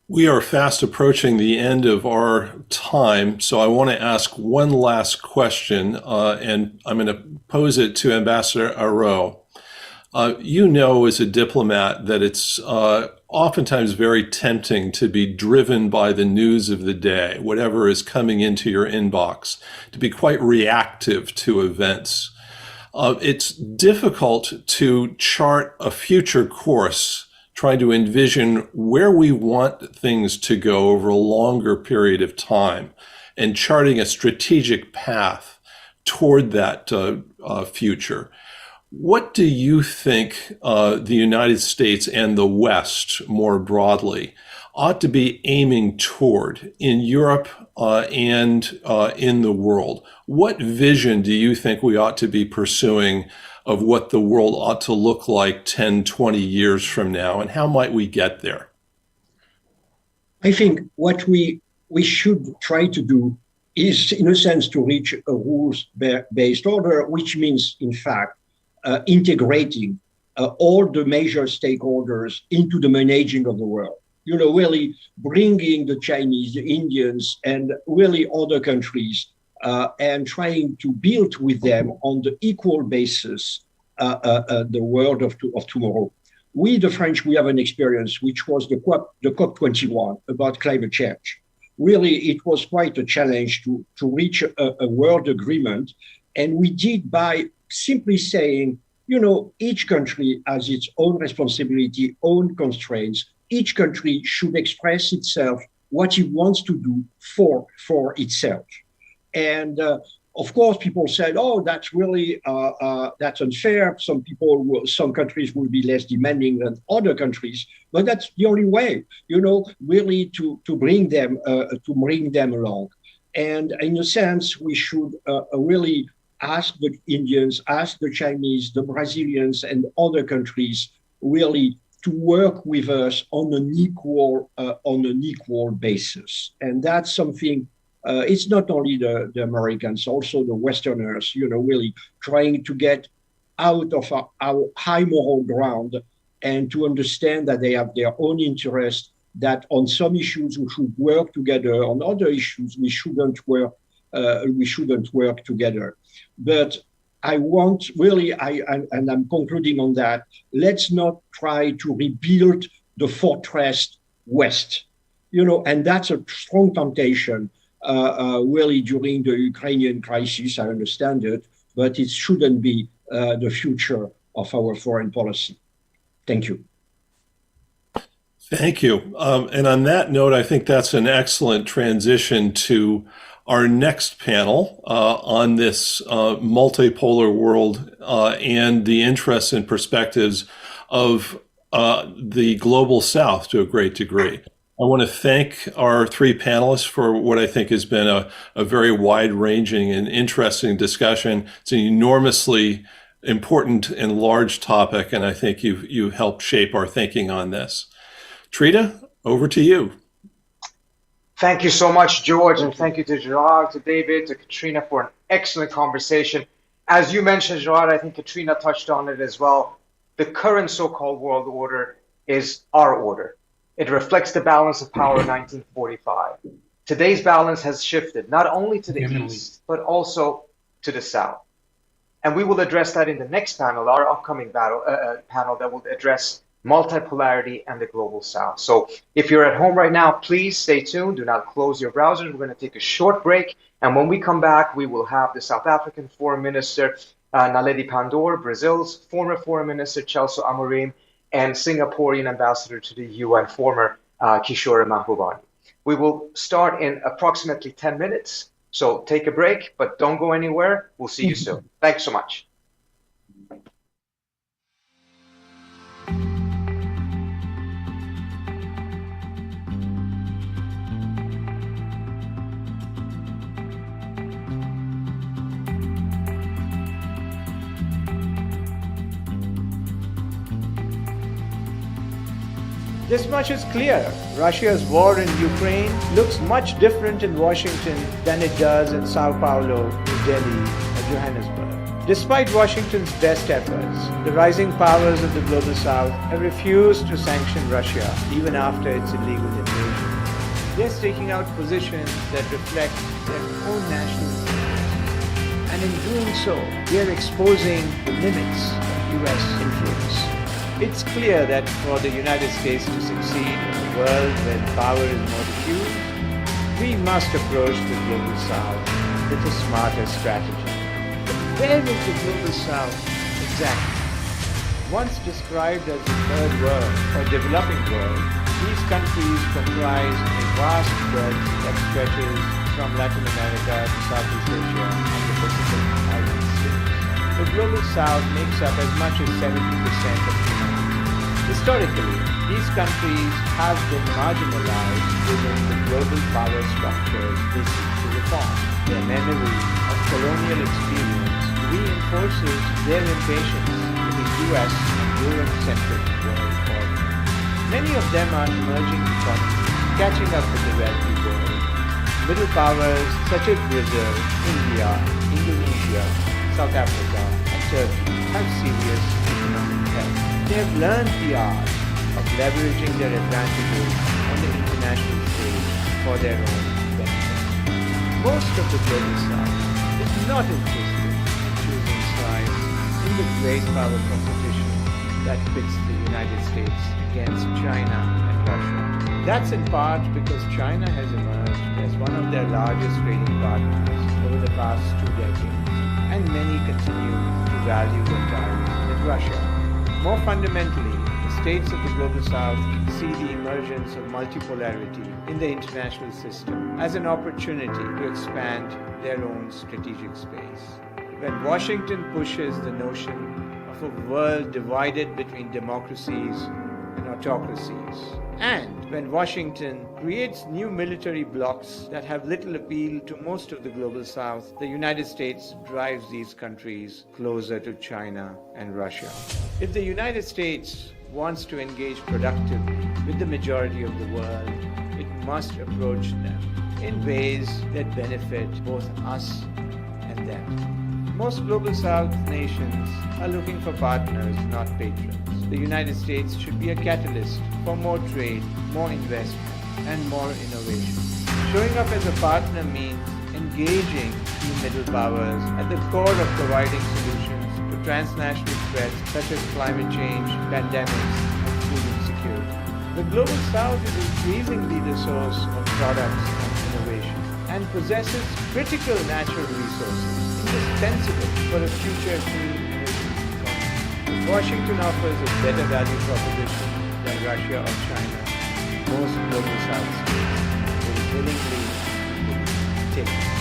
We are fast approaching the end of our time, so I want to ask one last question, and I'm going to pose it to Ambassador Arro. You know, as a diplomat, that it's oftentimes very tempting to be driven by the news of the day, whatever is coming into your inbox, to be quite reactive to events. It's difficult to chart a future course, trying to envision where we want things to go over a longer period of time, and charting a strategic path toward that future. What do you think the United States and the West more broadly ought to be aiming toward in Europe and in the world? What vision do you think we ought to be pursuing of what the world ought to look like 10, 20 years from now, and how might we get there? I think what we should try to do is, in a sense, to reach a rules-based order, which means, in fact, integrating all the major stakeholders into the managing of the world. You know, really bringing the Chinese, the Indians, and really other countries, and trying to build with them on the equal basis the world of tomorrow. We, the French, we have an experience, which was the COP21 about climate change. Really, it was quite a challenge to reach a world agreement. And we did by simply saying, you know, each country has its own responsibility, own constraints. Each country should express itself what it wants to do for itself. And Of course, people said, "Oh, that's really that's unfair. Some countries will be less demanding than other countries," but that's the only way, really to bring them along. And in a sense, we should really ask the Indians, ask the Chinese, the Brazilians, and other countries really to work with us on an equal basis. And that's something. It's not only the Americans, also the Westerners, really trying to get out of our high moral ground and to understand that they have their own interest, that on some issues we should work together, on other issues we shouldn't work together. But I want really, and I'm concluding on that, let's not try to rebuild the fortress West, and that's a strong temptation. Really during the Ukrainian crisis, I understand it, but it shouldn't be the future of our foreign policy. Thank you. Thank you. And on that note, I think that's an excellent transition to our next panel on this multipolar world and the interests and perspectives of the global South to a great degree. I want to thank our three panelists for what I think has been a very wide-ranging and interesting discussion. It's an enormously important and large topic, and I think you've helped shape our thinking on this. Trita, over to you. Thank you so much, George, and thank you to Gerard, to David, to Katrina for an excellent conversation. As you mentioned, Gerard, I think Katrina touched on it as well. The current so-called world order is our order. It reflects the balance of power in 1945. Today's balance has shifted, not only to the east, but also to the south. And we will address that in the next panel, our upcoming panel that will address multipolarity and the global south. So if you're at home right now, please stay tuned. Do not close your browsers. We're going to take a short break. And when we come back, we will have the South African Foreign Minister, Naledi Pandor, Brazil's former Foreign Minister, Celso Amorim, and Singaporean ambassador to the UN, former Kishore Mahbubani. We will start in approximately 10 minutes. So take a break, but don't go anywhere. We'll see you soon. Thanks so much. This much is clear. Russia's war in Ukraine looks much different in Washington than it does in Sao Paulo, New Delhi, or Johannesburg. Despite Washington's best efforts, the rising powers of the Global South have refused to sanction Russia even after its illegal invasion. They're staking out positions that reflect their own national interests. And in doing so, they're exposing the limits of US influence. It's clear that for the United States to succeed in a world where power is more diffused, we must approach the Global South with a smarter strategy. But where is the Global South exactly? Once described as the Third World or Developing World, these countries comprise a vast belt that stretches from Latin America to Southeast Asia and the Pacific Island states. The Global South makes up as much as 70% of humanity. Historically, these countries have been marginalized within the global power structures they seek to reform. Their memory of colonial experience reinforces their impatience with the US and Europe-centric world order. Many of them are emerging economies, catching up with the wealthy world. Middle powers such as Brazil, India, Indonesia, South Africa, and Turkey have serious economic health. They have learned the art of leveraging their advantages on the international stage for their own benefit. Most of the Global South is not interested in choosing sides in the great power competition that pits the United States against China and Russia. That's in part because China has emerged as one of their largest trading partners over the past 2 decades, and many continue to value their ties with Russia. More fundamentally, the states of the Global South see the emergence of multipolarity in the international system as an opportunity to expand their own strategic space. When Washington pushes the notion of a world divided between democracies and autocracies, and when Washington creates new military blocs that have little appeal to most of the global South, the United States drives these countries closer to China and Russia. If the United States wants to engage productively with the majority of the world, it must approach them in ways that benefit both us and them. Most global South nations are looking for partners, not patrons. The United States should be a catalyst for more trade, more investment, and more innovation. Showing up as a partner means engaging key middle powers at the core of providing solutions to transnational threats such as climate change, pandemics, and food insecurity. The global South is increasingly the source of products and innovation and possesses critical natural resources indispensable for a future clean energy economy. If Washington offers a better value proposition than Russia or China, most global South states will willingly take it.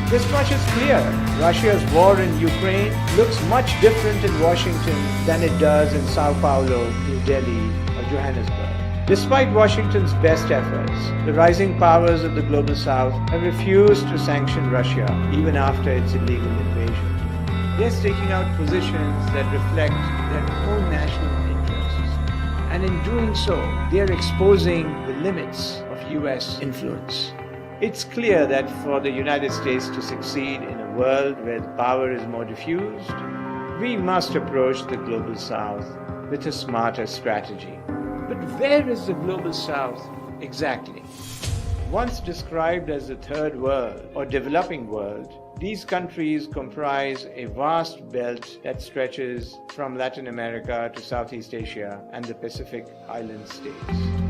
This much is clear. Russia's war in Ukraine looks much different in Washington than it does in Sao Paulo, New Delhi, or Johannesburg. Despite Washington's best efforts, the rising powers of the global South have refused to sanction Russia even after its illegal invasion. They're staking out positions that reflect their own national interests, and in doing so, they're exposing the limits of US influence. It's clear that for the United States to succeed in a world where the power is more diffused, we must approach the global South with a smarter strategy. But where is the global South exactly? Once described as the third world or developing world, these countries comprise a vast belt that stretches from Latin America to Southeast Asia and the Pacific Island states.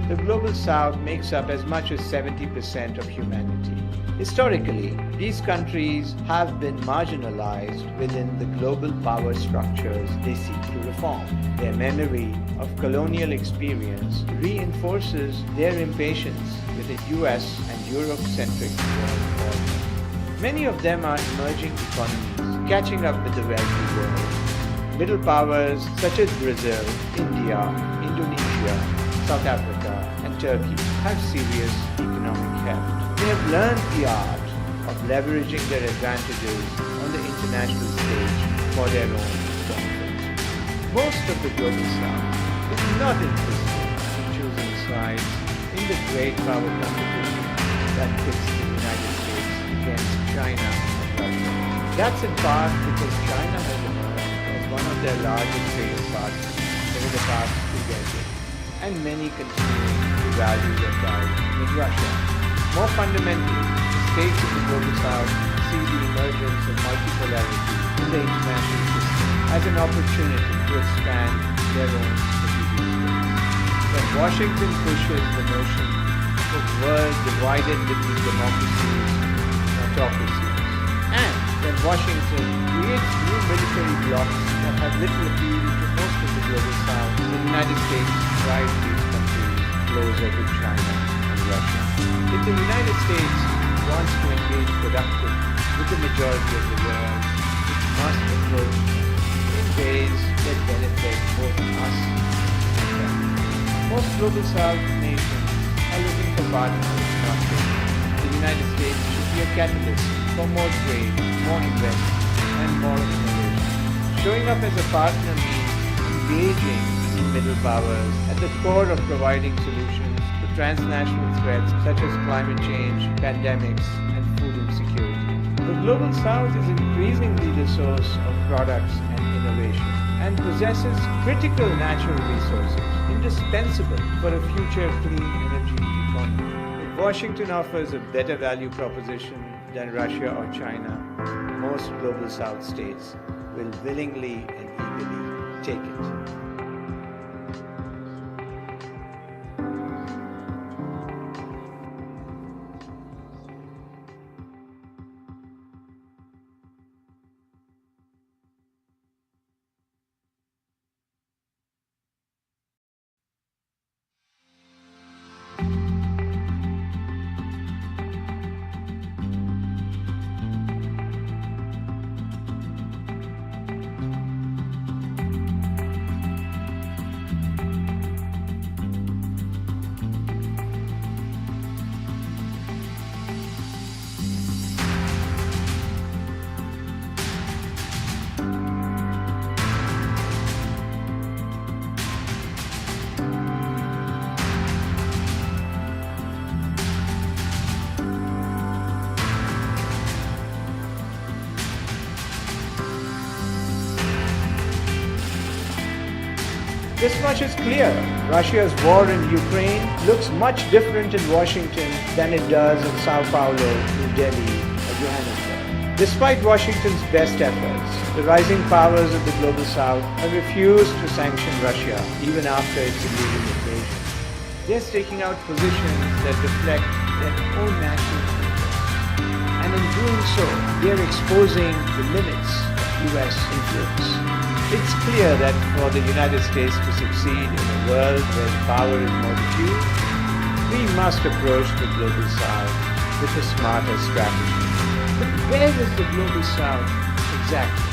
The global South makes up as much as 70% of humanity. Historically, these countries have been marginalized within the global power structures they seek to reform. Their memory of colonial experience reinforces their impatience with a US and Europe-centric world order. Many of them are emerging economies, catching up with the wealthy world. Middle powers such as Brazil, India, Indonesia, South Africa, and Turkey have serious economic heft. They have learned the art of leveraging their advantages on the international stage for their own benefit. Most of the global South is not interested in choosing sides in the great power competition that pits the United States against China and Russia. That's in part because China has emerged as one of their largest trading partners over the past 2 decades, and many continue to value their ties with Russia. More fundamentally, the states of the global South see the emergence of multipolarity in the international system as an opportunity to expand their own strategic space. When Washington pushes the notion of a world divided between democracies and autocracies, and when Washington creates new military blocs that have little appeal to most of the global South, the United States drives these countries closer to China and Russia. If the United States wants to engage productively with the majority of the world, it must approach in ways that benefit both us and them. Most global South nations are looking for partners, not patrons. The United States should be a catalyst for more trade, more investment, and more innovation. Showing up as a partner means engaging middle powers at the core of providing solutions to transnational threats such as climate change, pandemics, and food insecurity. The Global South is increasingly the source of products and innovation and possesses critical natural resources indispensable for a future clean energy economy. If Washington offers a better value proposition than Russia or China, most Global South states will willingly and eagerly take it. This much is clear. Russia's war in Ukraine looks much different in Washington than it does in Sao Paulo, New Delhi, or Johannesburg. Despite Washington's best efforts, the rising powers of the Global South have refused to sanction Russia even after its illegal invasion. They're staking out positions that reflect their own national interests. And in doing so, they're exposing the limits of U.S. influence. It's clear that for the United States to succeed in a world where power is more diffused, we must approach the Global South with a smarter strategy. But where is the Global South exactly?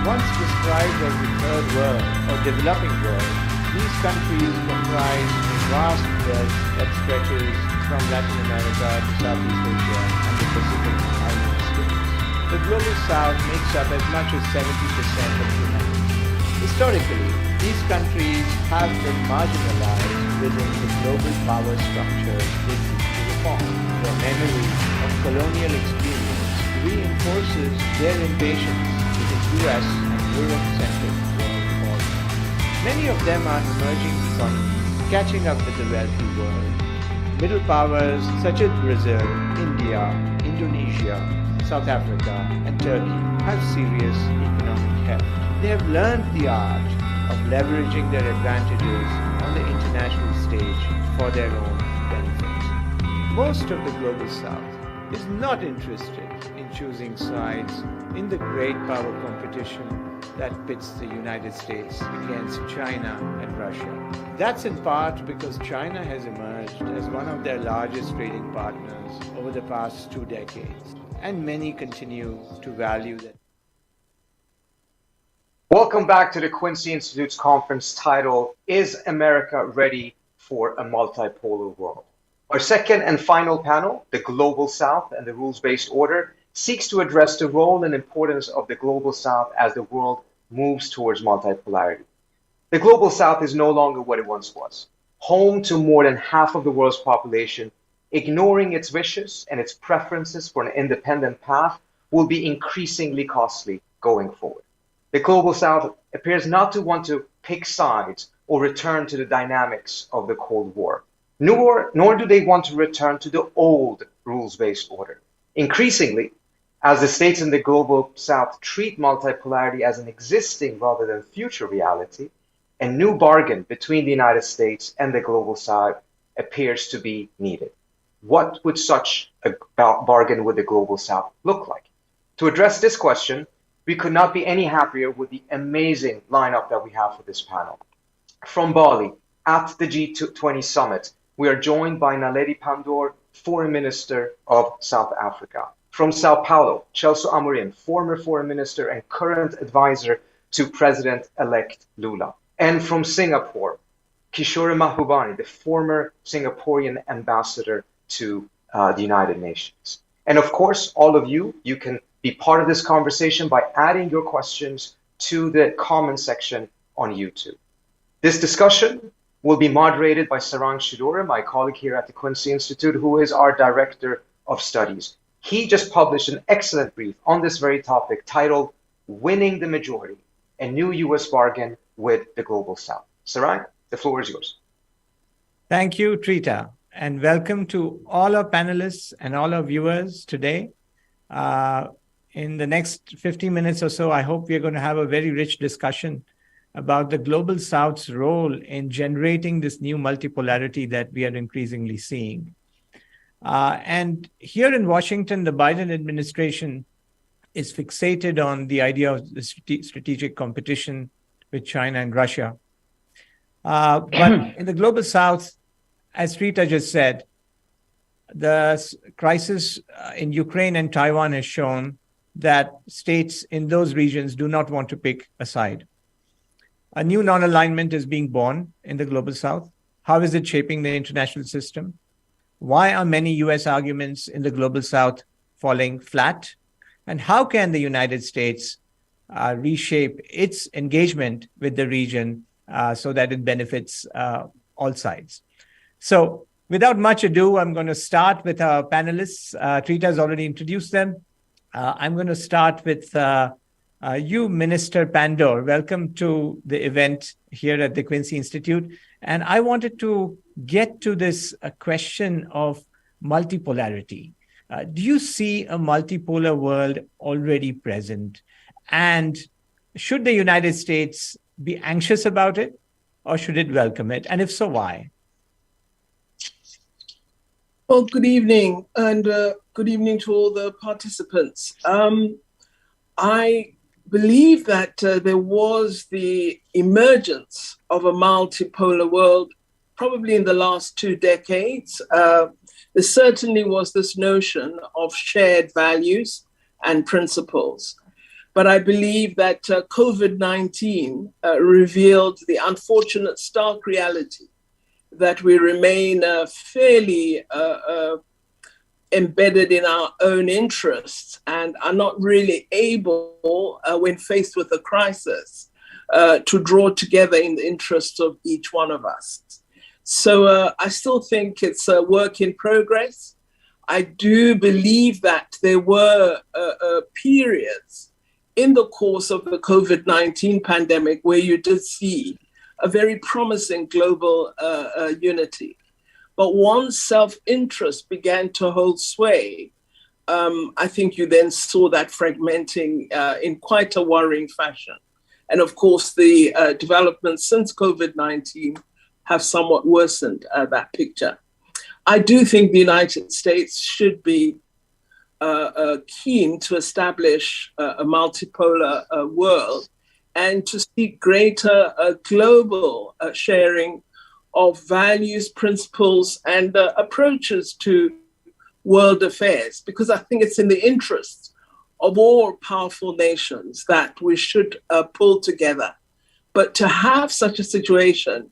Once described as the Third World or Developing World, these countries comprise a vast belt that stretches from Latin America to Southeast Asia and the Pacific Island states. The Global South makes up as much as 70% of humanity. Historically, these countries have been marginalized within the global power structure they seek to reform. Their memory of colonial experience reinforces their impatience with the US and Europe-centric world order. Many of them are emerging economies, catching up with the wealthy world. Middle powers such as Brazil, India, Indonesia, South Africa, and Turkey have serious economic heft. They have learned the art of leveraging their advantages on the international stage for their own benefit. Most of the Global South is not interested in choosing sides in the great power competition that pits the United States against China and Russia. That's in part because China has emerged as one of their largest trading partners over the past 2 decades. And many continue to value that. Welcome back to the Quincy Institute's conference titled, Is America Ready for a Multipolar World? Our second and final panel, The Global South and the Rules-Based Order, seeks to address the role and importance of the Global South as the world moves towards multipolarity. The Global South is no longer what it once was, home to more than half of the world's population. Ignoring its wishes and its preferences for an independent path will be increasingly costly going forward. The Global South appears not to want to pick sides or return to the dynamics of the Cold War, nor do they want to return to the old rules-based order. Increasingly, as the states in the Global South treat multipolarity as an existing rather than future reality, a new bargain between the United States and the Global South appears to be needed. What would such a bargain with the Global South look like? To address this question, we could not be any happier with the amazing lineup that we have for this panel. From Bali, at the G20 summit, we are joined by Naledi Pandor, Foreign Minister of South Africa. From Sao Paulo, Celso Amorim, former Foreign Minister and current advisor to President-elect Lula. And from Singapore, Kishore Mahbubani, the former Singaporean ambassador to the United Nations. And of course, all of you, you can be part of this conversation by adding your questions to the comment section on YouTube. This discussion will be moderated by Sarang Shidura, my colleague here at the Quincy Institute, who is our Director of Studies. He just published an excellent brief on this very topic titled Winning the Majority, a New U.S. Bargain with the Global South. Sarang, the floor is yours. Thank you, Trita, and welcome to all our panelists and all our viewers today. In the next 50 minutes or so, I hope we're going to have a very rich discussion about the Global South's role in generating this new multipolarity that we are increasingly seeing. And here in Washington, the Biden administration is fixated on the idea of the strategic competition with China and Russia. But in the Global South, as Trita just said, the crisis in Ukraine and Taiwan has shown that states in those regions do not want to pick a side. A new non-alignment is being born in the Global South. How is it shaping the international system? Why are many US arguments in the Global South falling flat? And how can the United States reshape its engagement with the region so that it benefits all sides? So without much ado, I'm going to start with our panelists. Trita has already introduced them. I'm going to start with you, Minister Pandor. Welcome to the event here at the Quincy Institute. And I wanted to get to this question of multipolarity. Do you see a multipolar world already present? And should the United States be anxious about it, or should it welcome it? And if so, why? Well, good evening, and good evening to all the participants. I believe that there was the emergence of a multipolar world probably in the last 2 decades. There certainly was this notion of shared values and principles. But I believe that COVID-19 revealed the unfortunate stark reality that we remain fairly embedded in our own interests and are not really able, when faced with a crisis, to draw together in the interests of each one of us. So I still think it's a work in progress. I do believe that there were periods in the course of the COVID-19 pandemic where you did see a very promising global unity. But once self-interest began to hold sway, I think you then saw that fragmenting in quite a worrying fashion. And of course, the developments since COVID-19 have somewhat worsened that picture. I do think the United States should be keen to establish a multipolar world and to seek greater global sharing of values, principles, and approaches to world affairs, because I think it's in the interests of all powerful nations that we should pull together. But to have such a situation,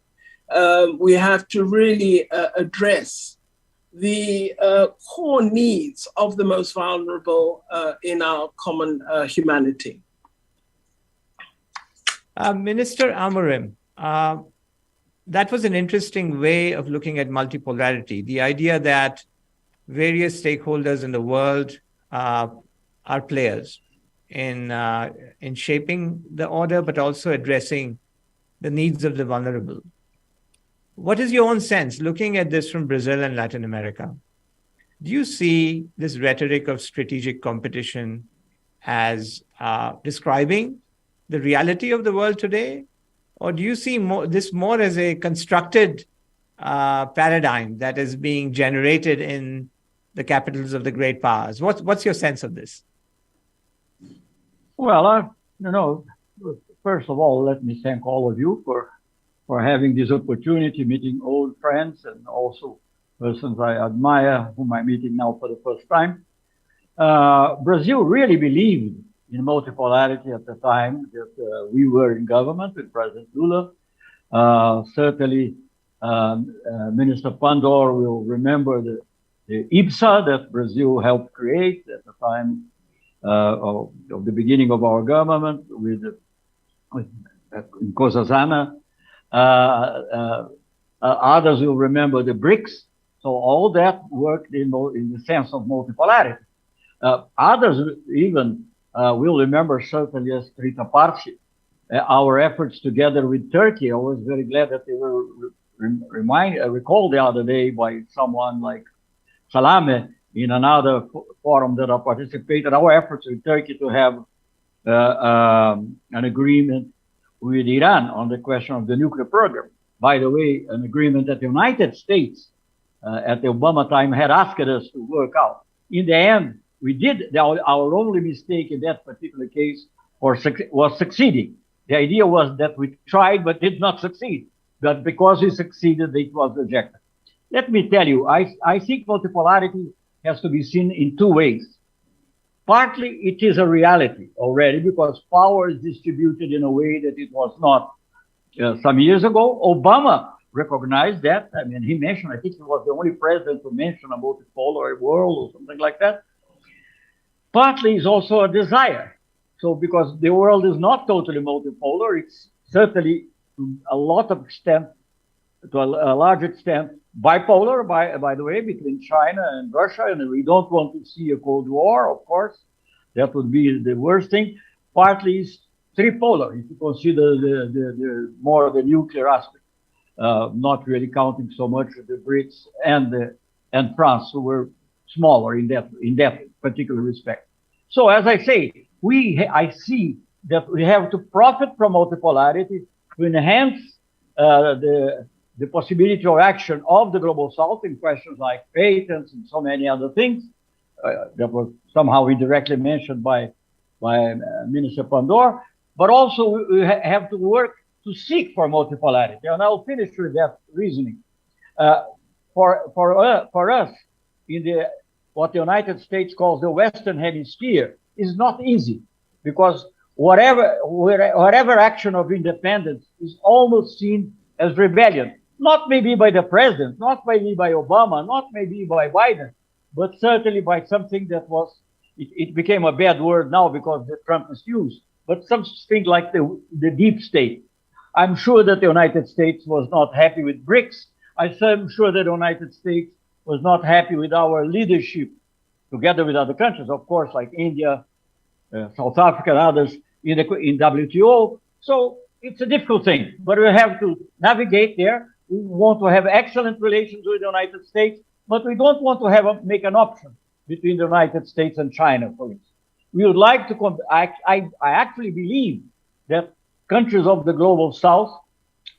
we have to really address the core needs of the most vulnerable in our common humanity. Minister Amorim, that was an interesting way of looking at multipolarity. The idea that various stakeholders in the world are players in shaping the order, but also addressing the needs of the vulnerable. What is your own sense, looking at this from Brazil and Latin America? Do you see this rhetoric of strategic competition as describing the reality of the world today? Or do you see this more as a constructed paradigm that is being generated in the capitals of the great powers? What's your sense of this? Well, first of all, let me thank all of you for having this opportunity, meeting old friends and also persons I admire, whom I'm meeting now for the first time. Brazil really believed in multipolarity at the time that we were in government with President Lula. Certainly, Minister Pandor will remember IBSA that Brazil helped create at the time of the beginning of our government with Nkosazana. Others will remember the BRICS. So all that worked in the sense of multipolarity. Others even will remember, certainly as Trita Parsi, our efforts together with Turkey. I was very glad that they were recalled the other day by someone like Salame in another forum that I participated. Our efforts with Turkey to have an agreement with Iran on the question of the nuclear program. By the way, an agreement that the United States at the Obama time had asked us to work out. In the end, we did. Our only mistake in that particular case was succeeding. The idea was that we tried but did not succeed. But because we succeeded, it was rejected. Let me tell you, I think multipolarity has to be seen in two ways. Partly, it is a reality already because power is distributed in a way that it was not some years ago. Obama recognized that. I mean, he mentioned, I think he was the only president to mention a multipolar world or something like that. Partly is also a desire. So because the world is not totally multipolar, it's certainly to a large extent, bipolar, by the way, between China and Russia, and we don't want to see a Cold War, of course. That would be the worst thing. Partly is tripolar, if you consider the more the nuclear aspect, not really counting so much the Brits and France, who were smaller in that particular respect. So as I say, I see that we have to profit from multipolarity to enhance the possibility of action of the Global South in questions like patents and so many other things that were somehow indirectly mentioned by Minister Pandor. But also we have to work to seek for multipolarity. And I'll finish with that reasoning. For us, in what the United States calls the Western Hemisphere, is not easy because whatever action of independence is almost seen as rebellion. Not maybe by the president, not maybe by Obama, not maybe by Biden, but certainly by something that it became a bad word now because Trump is used, but something like the deep state. I'm sure that the United States was not happy with BRICS. I'm sure that the United States was not happy with our leadership together with other countries, of course, like India, South Africa, and others in WTO. So it's a difficult thing, but we have to navigate there. We want to have excellent relations with the United States, but we don't want to make an option between the United States and China, for instance. We would like to, I actually believe that countries of the Global South,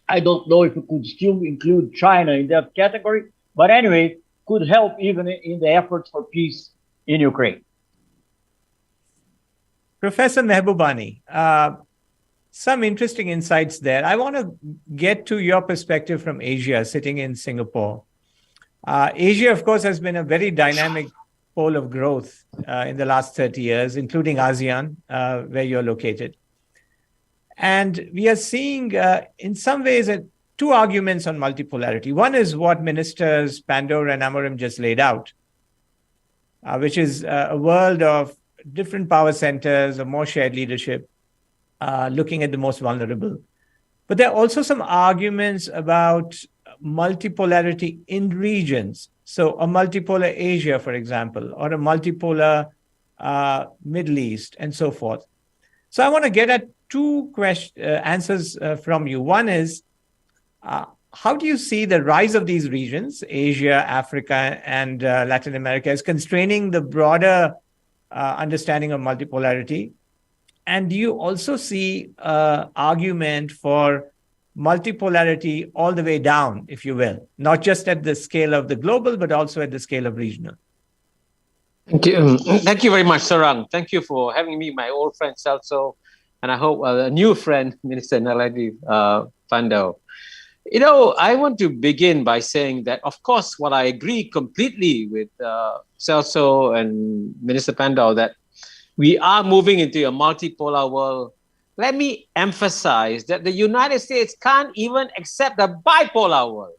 I don't know if we could still include China in that category, but anyway, could help even in the efforts for peace in Ukraine. Professor Mehbubani, some interesting insights there. I want to get to your perspective from Asia, sitting in Singapore. Asia, of course, has been a very dynamic pole of growth in the last 30 years, including ASEAN, where you're located. And we are seeing, in some ways, two arguments on multipolarity. One is what Ministers Pandor and Amorim just laid out, which is a world of different power centers, a more shared leadership, looking at the most vulnerable. But there are also some arguments about multipolarity in regions. So a multipolar Asia, for example, or a multipolar Middle East, and so forth. So I want to get at two answers from you. One is, how do you see the rise of these regions, Asia, Africa, and Latin America, as constraining the broader understanding of multipolarity? And do you also see argument for multipolarity all the way down, if you will, not just at the scale of the global, but also at the scale of regional? Thank you. Thank you very much, Sarang. Thank you for having me, my old friend Celso, and I hope a new friend, Minister Naledi Pando. You know, I want to begin by saying that, of course, what I agree completely with Celso and Minister Pando, that we are moving into a multipolar world. Let me emphasize that the United States can't even accept a bipolar world,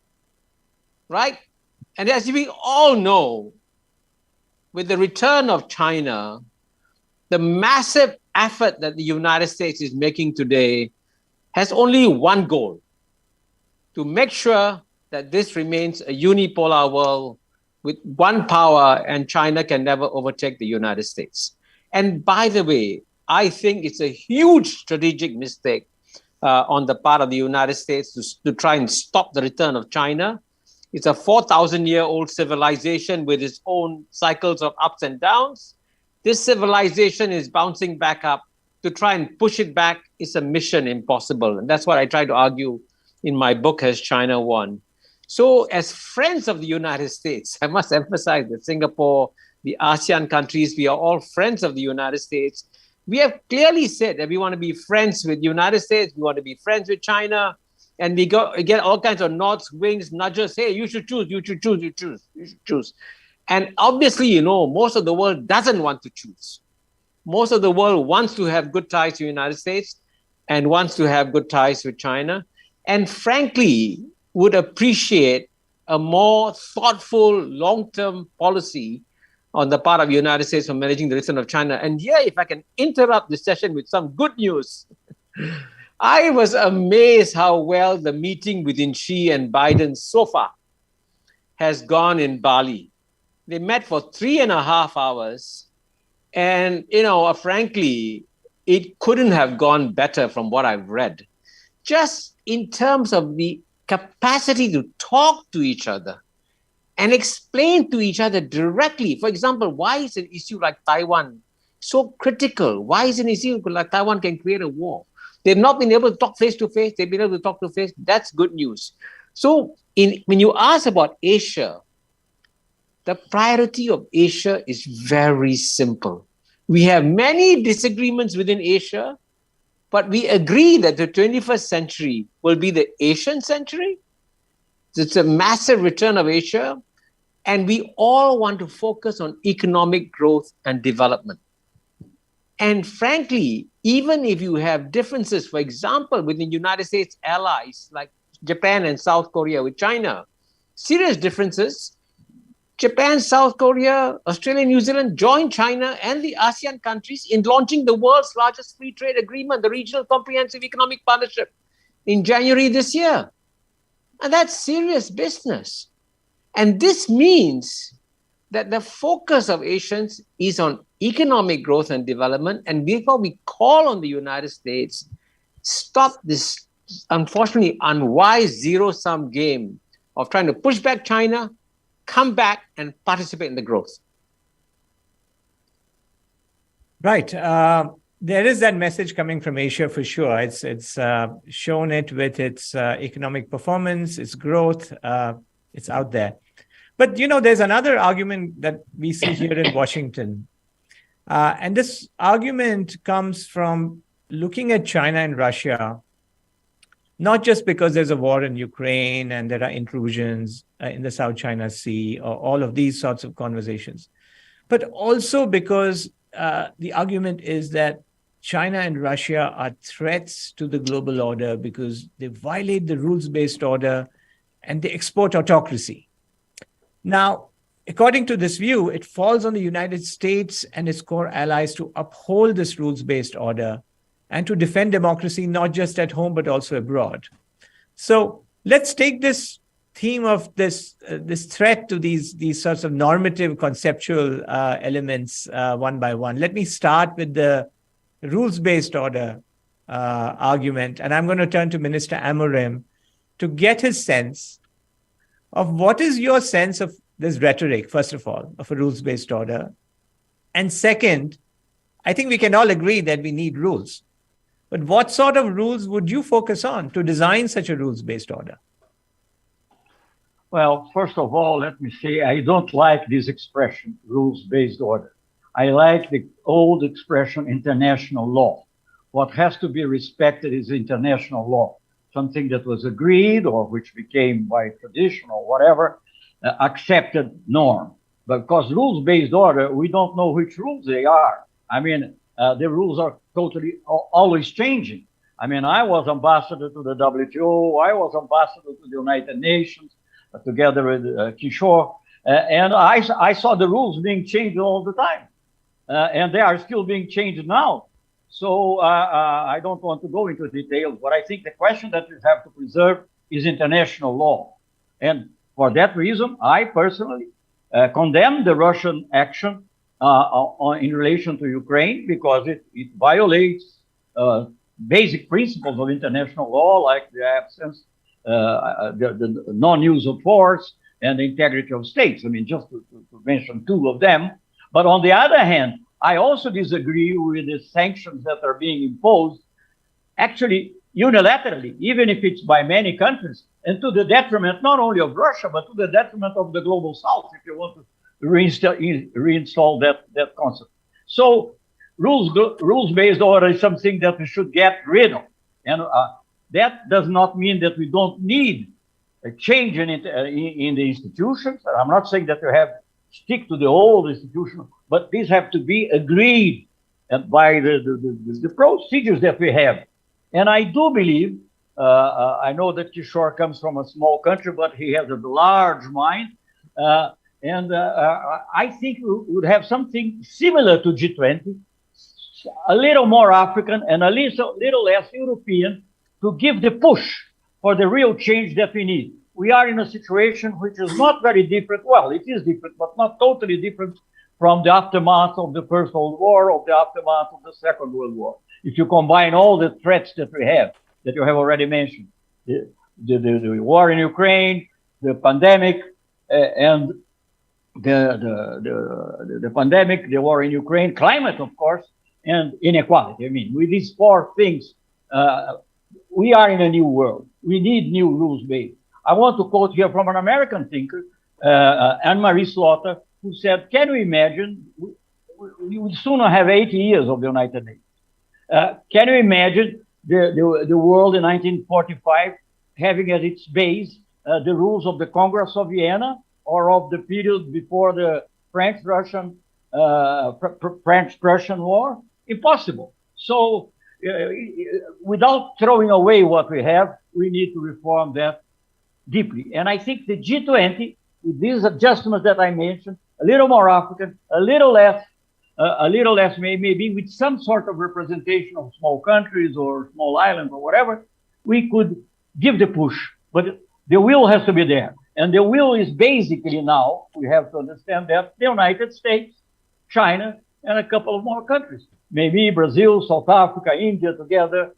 right? And as we all know, with the return of China, the massive effort that the United States is making today has only one goal: to make sure that this remains a unipolar world with one power, and China can never overtake the United States. And by the way, I think it's a huge strategic mistake on the part of the United States to try and stop the return of China. It's a 4,000-year-old civilization with its own cycles of ups and downs. This civilization is bouncing back up. To try and push it back is a mission impossible. And that's what I try to argue in my book, Has China Won? So as friends of the United States, I must emphasize that Singapore, the ASEAN countries, we are all friends of the United States. We have clearly said that we want to be friends with the United States, we want to be friends with China, and we get all kinds of nods, winks, nudges. Hey, you should choose, you should choose, you should choose. And obviously, most of the world doesn't want to choose. Most of the world wants to have good ties to the United States and wants to have good ties with China, and frankly, would appreciate a more thoughtful long-term policy on the part of the United States for managing the return of China. And here, if I can interrupt this session with some good news, I was amazed how well the meeting between Xi and Biden so far has gone in Bali. They met for 3.5 hours. And, frankly, it couldn't have gone better from what I've read. Just in terms of the capacity to talk to each other and explain to each other directly. For example, why is an issue like Taiwan so critical? Why is an issue like Taiwan can create a war? They've not been able to talk face to face. They've been able to talk to face. That's good news. So when you ask about Asia, the priority of Asia is very simple. We have many disagreements within Asia, but we agree that the 21st century will be the Asian century. It's a massive return of Asia, and we all want to focus on economic growth and development. And frankly, even if you have differences, for example, within United States allies like Japan and South Korea with China, serious differences, Japan, South Korea, Australia, New Zealand joined China and the ASEAN countries in launching the world's largest free trade agreement, the Regional Comprehensive Economic Partnership, in January this year. And that's serious business. And this means that the focus of Asians is on economic growth and development. And therefore, we call on the United States, stop this, unfortunately, unwise zero-sum game of trying to push back China, come back and participate in the growth. Right. There is that message coming from Asia for sure. It's shown it with its economic performance, its growth. It's out there. But, there's another argument that we see here in Washington. And this argument comes from looking at China and Russia, not just because there's a war in Ukraine and there are intrusions in the South China Sea or all of these sorts of conversations, but also because the argument is that China and Russia are threats to the global order because they violate the rules-based order and they export autocracy. Now, according to this view, it falls on the United States and its core allies to uphold this rules-based order and to defend democracy, not just at home, but also abroad. So let's take this theme of this threat to these sorts of normative conceptual elements one by one. Let me start with the rules-based order argument. And I'm going to turn to Minister Amorim to get his sense of what is your sense of this rhetoric, first of all, of a rules-based order. And second, I think we can all agree that we need rules. But what sort of rules would you focus on to design such a rules-based order? Well, first of all, let me say I don't like this expression, rules-based order. I like the old expression, international law. What has to be respected is international law, something that was agreed or which became by tradition or whatever, accepted norm. But because rules-based order, we don't know which rules they are. I mean, the rules are totally always changing. I mean, I was ambassador to the WTO. I was ambassador to the United Nations together with Kishore. And I saw the rules being changed all the time. And they are still being changed now. So I don't want to go into details, but I think the question that we have to preserve is international law. And for that reason, I personally condemn the Russian action in relation to Ukraine, because it violates basic principles of international law, like the absence, the non-use of force, and the integrity of states. I mean, just to mention two of them. But on the other hand, I also disagree with the sanctions that are being imposed, actually unilaterally, even if it's by many countries, and to the detriment not only of Russia, but to the detriment of the global South, if you want to reinstall that concept. So rules-based order is something that we should get rid of. And that does not mean that we don't need a change in the institutions. I'm not saying that we have to stick to the old institution, but these have to be agreed by the procedures that we have. And I do believe, I know that Kishore comes from a small country, but he has a large mind. And I think we would have something similar to G20, a little more African and a little less European, to give the push for the real change that we need. We are in a situation which is not very different. Well, it is different, but not totally different from the aftermath of the First World War, or the aftermath of the Second World War. If you combine all the threats that we have, that you have already mentioned, the war in Ukraine, the pandemic, and the pandemic, the war in Ukraine, climate, of course, and inequality. I mean, with these four things, we are in a new world. We need new rules-based. I want to quote here from an American thinker, Anne-Marie Slaughter, who said, can you imagine, we will soon have 80 years of the United Nations. Can you imagine the world in 1945 having as its base the rules of the Congress of Vienna, or of the period before the French-Prussian War? Impossible. So without throwing away what we have, we need to reform that deeply. And I think the G20, with these adjustments that I mentioned, a little more African, a little less maybe with some sort of representation of small countries or small islands or whatever, we could give the push. But the will has to be there. And the will is basically now, we have to understand that the United States, China, and a couple of more countries, maybe Brazil, South Africa, India together,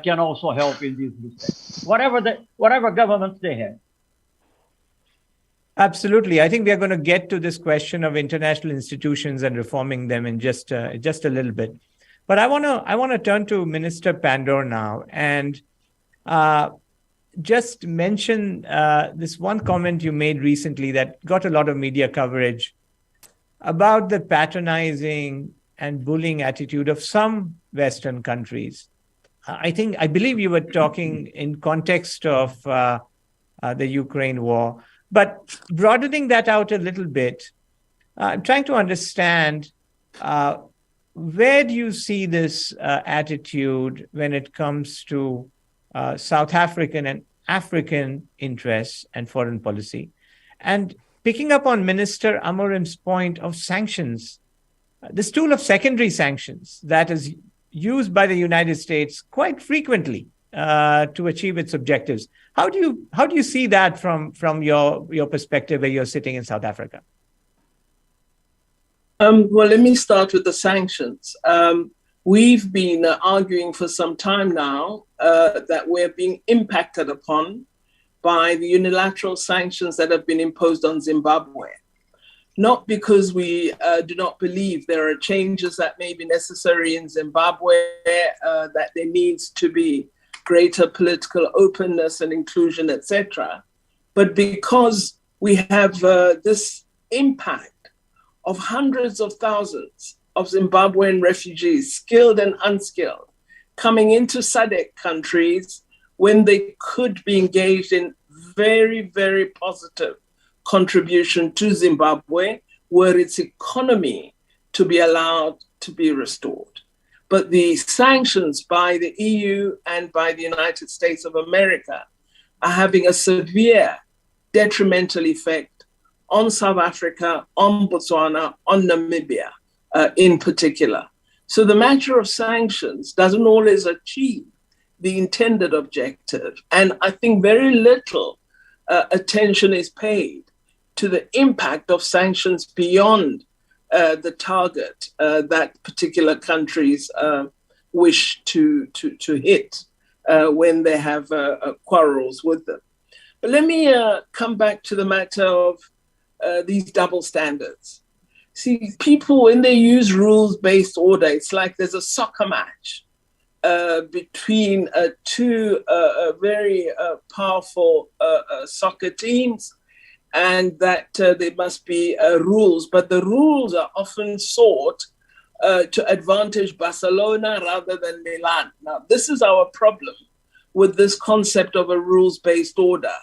can also help in this respect, whatever governments they have. Absolutely. I think we are going to get to this question of international institutions and reforming them in just a little bit. But I want to turn to Minister Pandor now and just mention this one comment you made recently that got a lot of media coverage about the patronizing and bullying attitude of some Western countries. I believe you were talking in context of the Ukraine war. But broadening that out a little bit, I'm trying to understand where do you see this attitude when it comes to South African and African interests and foreign policy? And picking up on Minister Amorim's point of sanctions, this tool of secondary sanctions that is used by the United States quite frequently to achieve its objectives. How do you see that from your perspective where you're sitting in South Africa? Well, let me start with the sanctions. We've been arguing for some time now that we're being impacted upon by the unilateral sanctions that have been imposed on Zimbabwe. Not because we do not believe there are changes that may be necessary in Zimbabwe, that there needs to be greater political openness and inclusion, etc. But because we have this impact of hundreds of thousands of Zimbabwean refugees, skilled and unskilled, coming into SADC countries when they could be engaged in very, very positive contribution to Zimbabwe, were its economy to be allowed to be restored. But the sanctions by the EU and by the United States of America are having a severe detrimental effect on South Africa, on Botswana, on Namibia in particular. So the matter of sanctions doesn't always achieve the intended objective. And I think very little attention is paid to the impact of sanctions beyond the target that particular countries wish to hit when they have quarrels with them. But let me come back to the matter of these double standards. See, people, when they use rules-based order, it's like there's a soccer match between two very powerful soccer teams, and that there must be rules, but the rules are often sought to advantage Barcelona rather than Milan. Now, this is our problem with this concept of a rules-based order,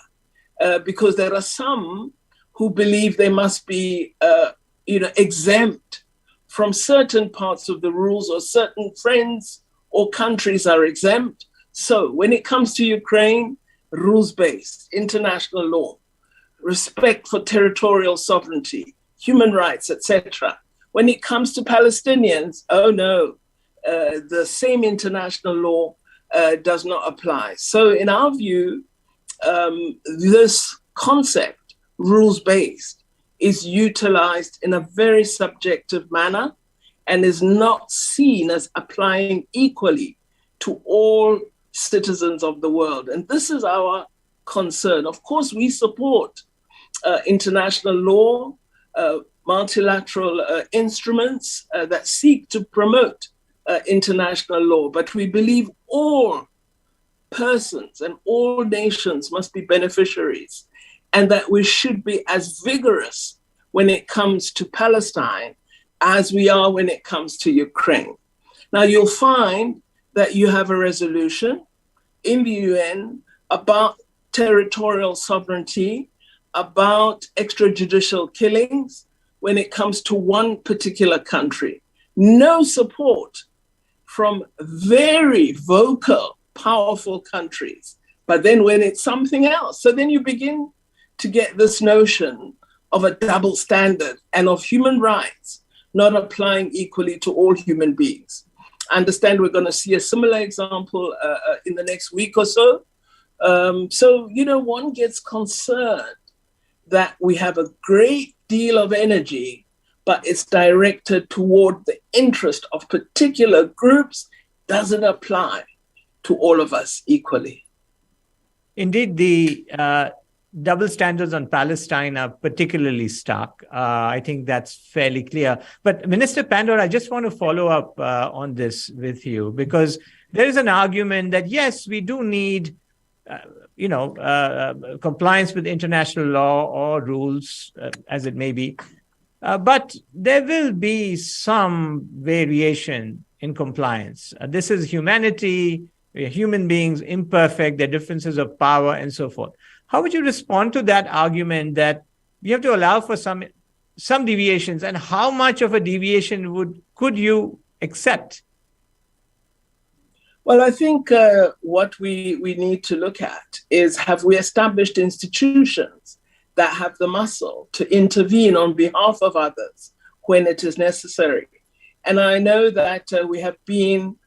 because there are some who believe they must be exempt from certain parts of the rules, or certain friends or countries are exempt. So when it comes to Ukraine, rules-based, international law, respect for territorial sovereignty, human rights, etc. When it comes to Palestinians, oh no, the same international law does not apply. So in our view, this concept, rules-based, is utilized in a very subjective manner and is not seen as applying equally to all citizens of the world. And this is our concern. Of course, we support international law, multilateral instruments that seek to promote international law, but we believe all persons and all nations must be beneficiaries, and that we should be as vigorous when it comes to Palestine as we are when it comes to Ukraine. Now, you'll find that you have a resolution in the UN about territorial sovereignty, about extrajudicial killings when it comes to one particular country. No support from very vocal, powerful countries. But then when it's something else, so then you begin to get this notion of a double standard and of human rights not applying equally to all human beings. I understand we're going to see a similar example in the next week or so. So, one gets concerned that we have a great deal of energy, but it's directed toward the interest of particular groups, doesn't apply to all of us equally. Indeed, the double standards on Palestine are particularly stark. I think that's fairly clear. But Minister Pandor, I just want to follow up on this with you, because there is an argument that, yes, we do need compliance with international law or rules, as it may be. But there will be some variation in compliance. This is humanity. We're human beings, imperfect, there are differences of power and so forth. How would you respond to that argument that you have to allow for some deviations, and how much of a deviation could you accept? Well, I think what we need to look at is, have we established institutions that have the muscle to intervene on behalf of others when it is necessary? And I know that we have been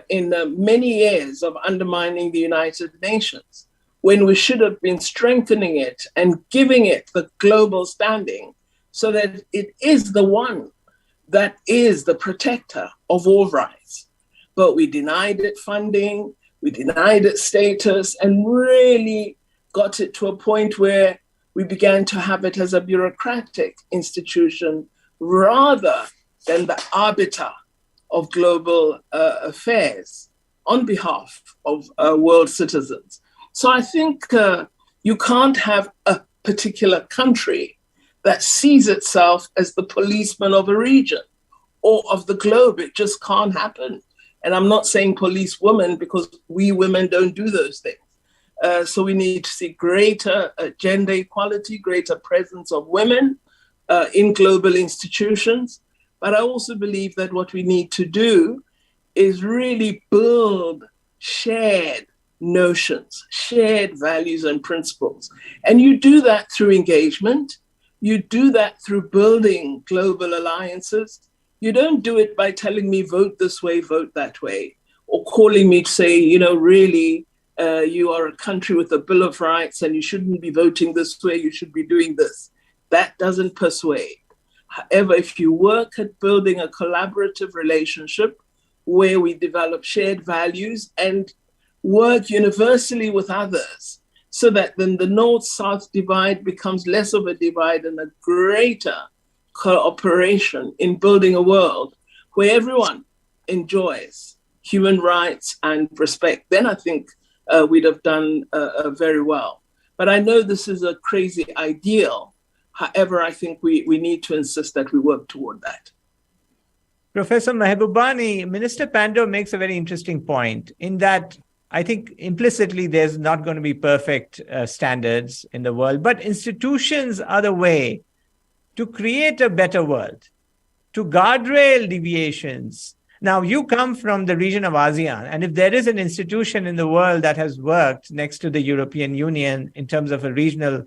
in many years of undermining the United Nations, when we should have been strengthening it and giving it the global standing so that it is the one that is the protector of all rights. But we denied it funding, we denied it status, and really got it to a point where we began to have it as a bureaucratic institution rather than the arbiter of global affairs on behalf of world citizens. So I think you can't have a particular country that sees itself as the policeman of a region or of the globe. It just can't happen. And I'm not saying police women, because we women don't do those things. So we need to see greater gender equality, greater presence of women in global institutions. But I also believe that what we need to do is really build shared notions, shared values and principles. And you do that through engagement, You do that through building global alliances. You don't do it by telling me vote this way, vote that way, or calling me to say, really, you are a country with a Bill of Rights and you shouldn't be voting this way, you should be doing this. That doesn't persuade. However, if you work at building a collaborative relationship where we develop shared values and work universally with others, so that then the North-South divide becomes less of a divide and a greater cooperation in building a world where everyone enjoys human rights and respect, then I think we'd have done very well. But I know this is a crazy ideal. However, I think we need to insist that we work toward that. Professor Mahbubani, Minister Pando makes a very interesting point in that I think implicitly there's not going to be perfect standards in the world, but institutions are the way to create a better world, to guardrail deviations. Now, you come from the region of ASEAN, and if there is an institution in the world that has worked next to the European Union in terms of a regional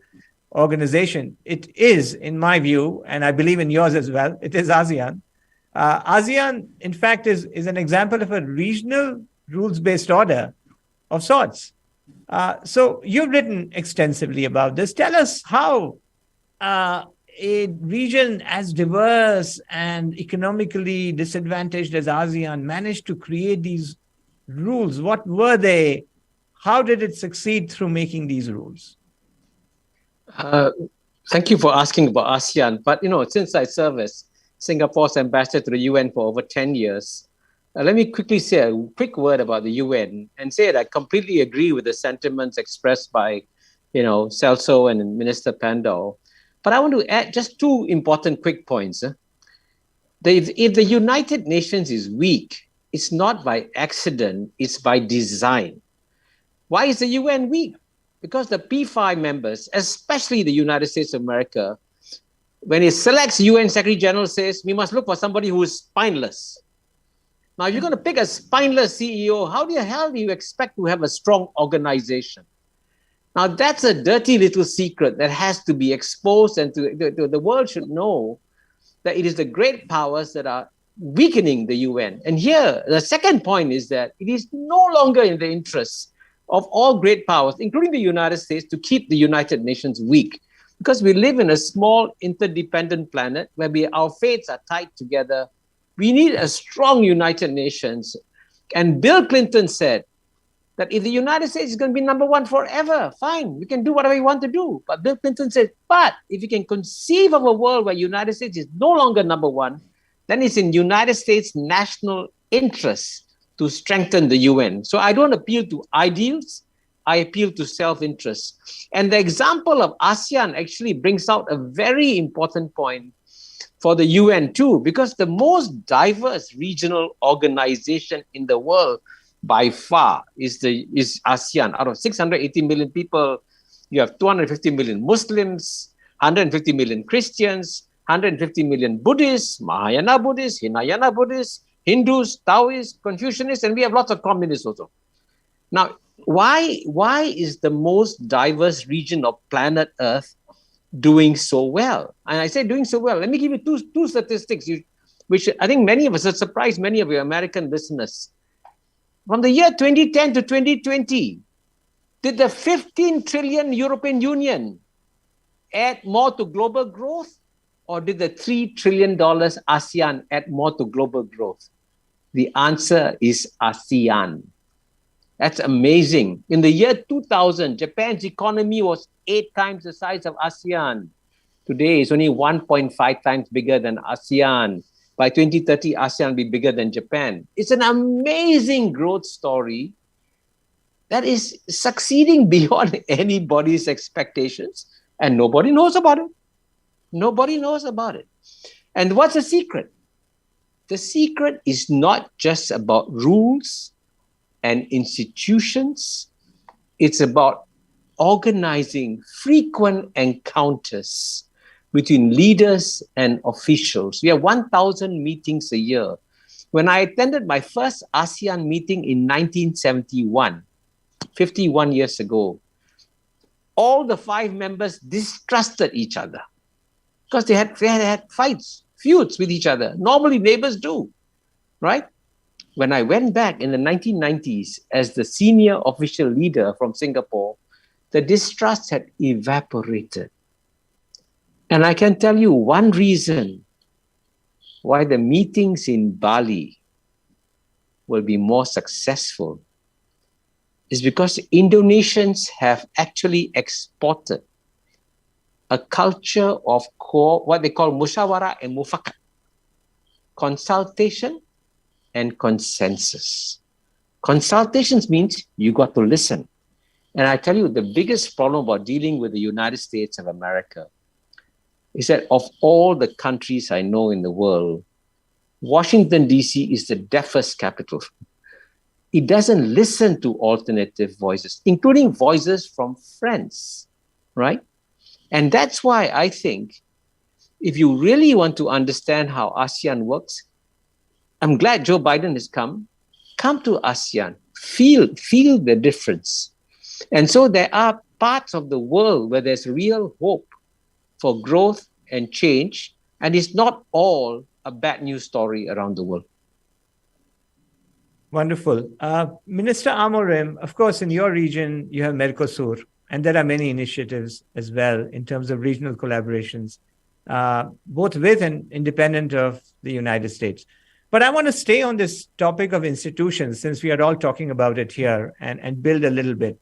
organization, it is, in my view, and I believe in yours as well, it is ASEAN. ASEAN, in fact, is an example of a regional rules-based order of sorts. So you've written extensively about this. Tell us how a region as diverse and economically disadvantaged as ASEAN managed to create these rules. What were they? How did it succeed through making these rules? Thank you for asking about ASEAN. But, since I serve as Singapore's ambassador to the UN for over 10 years, let me quickly say a quick word about the UN and say that I completely agree with the sentiments expressed by, Celso and Minister Pando. But I want to add just two important quick points. If the United Nations is weak, it's not by accident, it's by design. Why is the UN weak? Because the P5 members, especially the United States of America, when it selects UN Secretary General, says we must look for somebody who is spineless. Now, if you're going to pick a spineless CEO, how the hell do you expect to have a strong organization? Now, that's a dirty little secret that has to be exposed, and the world should know that it is the great powers that are weakening the UN. And here, the second point is that it is no longer in the interests of all great powers, including the United States, to keep the United Nations weak. Because we live in a small, interdependent planet where our fates are tied together. We need a strong United Nations. And Bill Clinton said that if the United States is going to be number one forever, fine, we can do whatever we want to do. But Bill Clinton said, but if you can conceive of a world where United States is no longer number one, then it's in United States' national interest to strengthen the UN. So I don't appeal to ideals, I appeal to self-interest. And the example of ASEAN actually brings out a very important point for the UN too, because the most diverse regional organization in the world by far is ASEAN. Out of 680 million people, you have 250 million Muslims, 150 million Christians, 150 million Buddhists, Mahayana Buddhists, Hinayana Buddhists, Hindus, Taoists, Confucianists, and we have lots of communists also. Now, why is the most diverse region of planet Earth doing so well? And I say doing so well. Let me give you two statistics, which I think many of us have surprised many of your American listeners. From the year 2010 to 2020, did the 15 trillion European Union add more to global growth, or did the $3 trillion ASEAN add more to global growth? The answer is ASEAN. That's amazing. In the year 2000, Japan's economy was 8 times the size of ASEAN. Today, it's only 1.5 times bigger than ASEAN. By 2030, ASEAN will be bigger than Japan. It's an amazing growth story that is succeeding beyond anybody's expectations, and nobody knows about it. Nobody knows about it. And what's the secret? The secret is not just about rules and institutions. It's about organizing frequent encounters between leaders and officials. We have 1,000 meetings a year. When I attended my first ASEAN meeting in 1971, 51 years ago, all the 5 members distrusted each other. because they had fights, feuds with each other. Normally neighbors do, right? When I went back in the 1990s as the senior official leader from Singapore, the distrust had evaporated. And I can tell you one reason why the meetings in Bali will be more successful is because Indonesians have actually exported a culture of what they call musyawara and mufakat, consultation and consensus. Consultations means you got to listen. And I tell you, the biggest problem about dealing with the United States of America is that of all the countries I know in the world, Washington, D.C. is the deafest capital. It doesn't listen to alternative voices, including voices from friends, right? And that's why I think if you really want to understand how ASEAN works, I'm glad Joe Biden has come to ASEAN, feel the difference. And so there are parts of the world where there's real hope for growth and change, and it's not all a bad news story around the world. Wonderful. Minister Amorim, of course, in your region, you have Mercosur, and there are many initiatives as well in terms of regional collaborations, both with and independent of the United States. But I want to stay on this topic of institutions, since we are all talking about it here, and build a little bit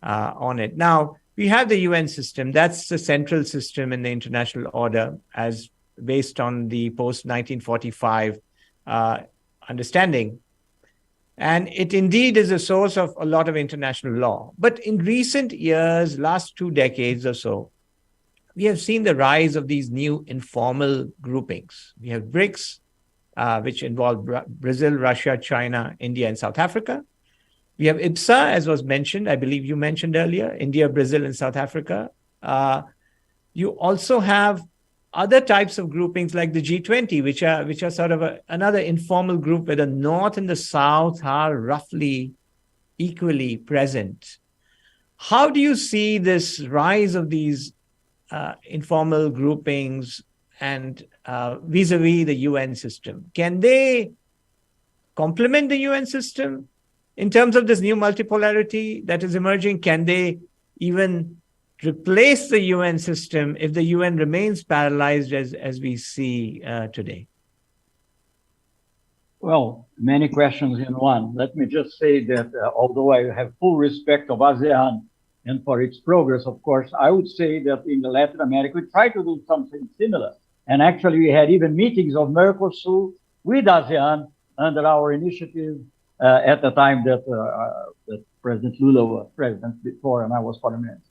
on it. Now, we have the UN system. That's the central system in the international order, as based on the post-1945 understanding. And it indeed is a source of a lot of international law. But in recent years, last 2 decades or so, we have seen the rise of these new informal groupings. We have BRICS, which involve Brazil, Russia, China, India, and South Africa. We have IBSA, as was mentioned, I believe you mentioned earlier, India, Brazil, and South Africa. You also have other types of groupings like the G20, which are sort of another informal group where the North and the South are roughly equally present. How do you see this rise of these informal groupings and vis-a-vis the UN system? Can they complement the UN system in terms of this new multipolarity that is emerging? Can they even replace the UN system if the UN remains paralyzed as we see today? Well, many questions in one. Let me just say that although I have full respect of ASEAN and for its progress, of course, I would say that in Latin America, we try to do something similar. And actually, we had even meetings of Mercosur with ASEAN under our initiative at the time that President Lula was president before, and I was parliamentary.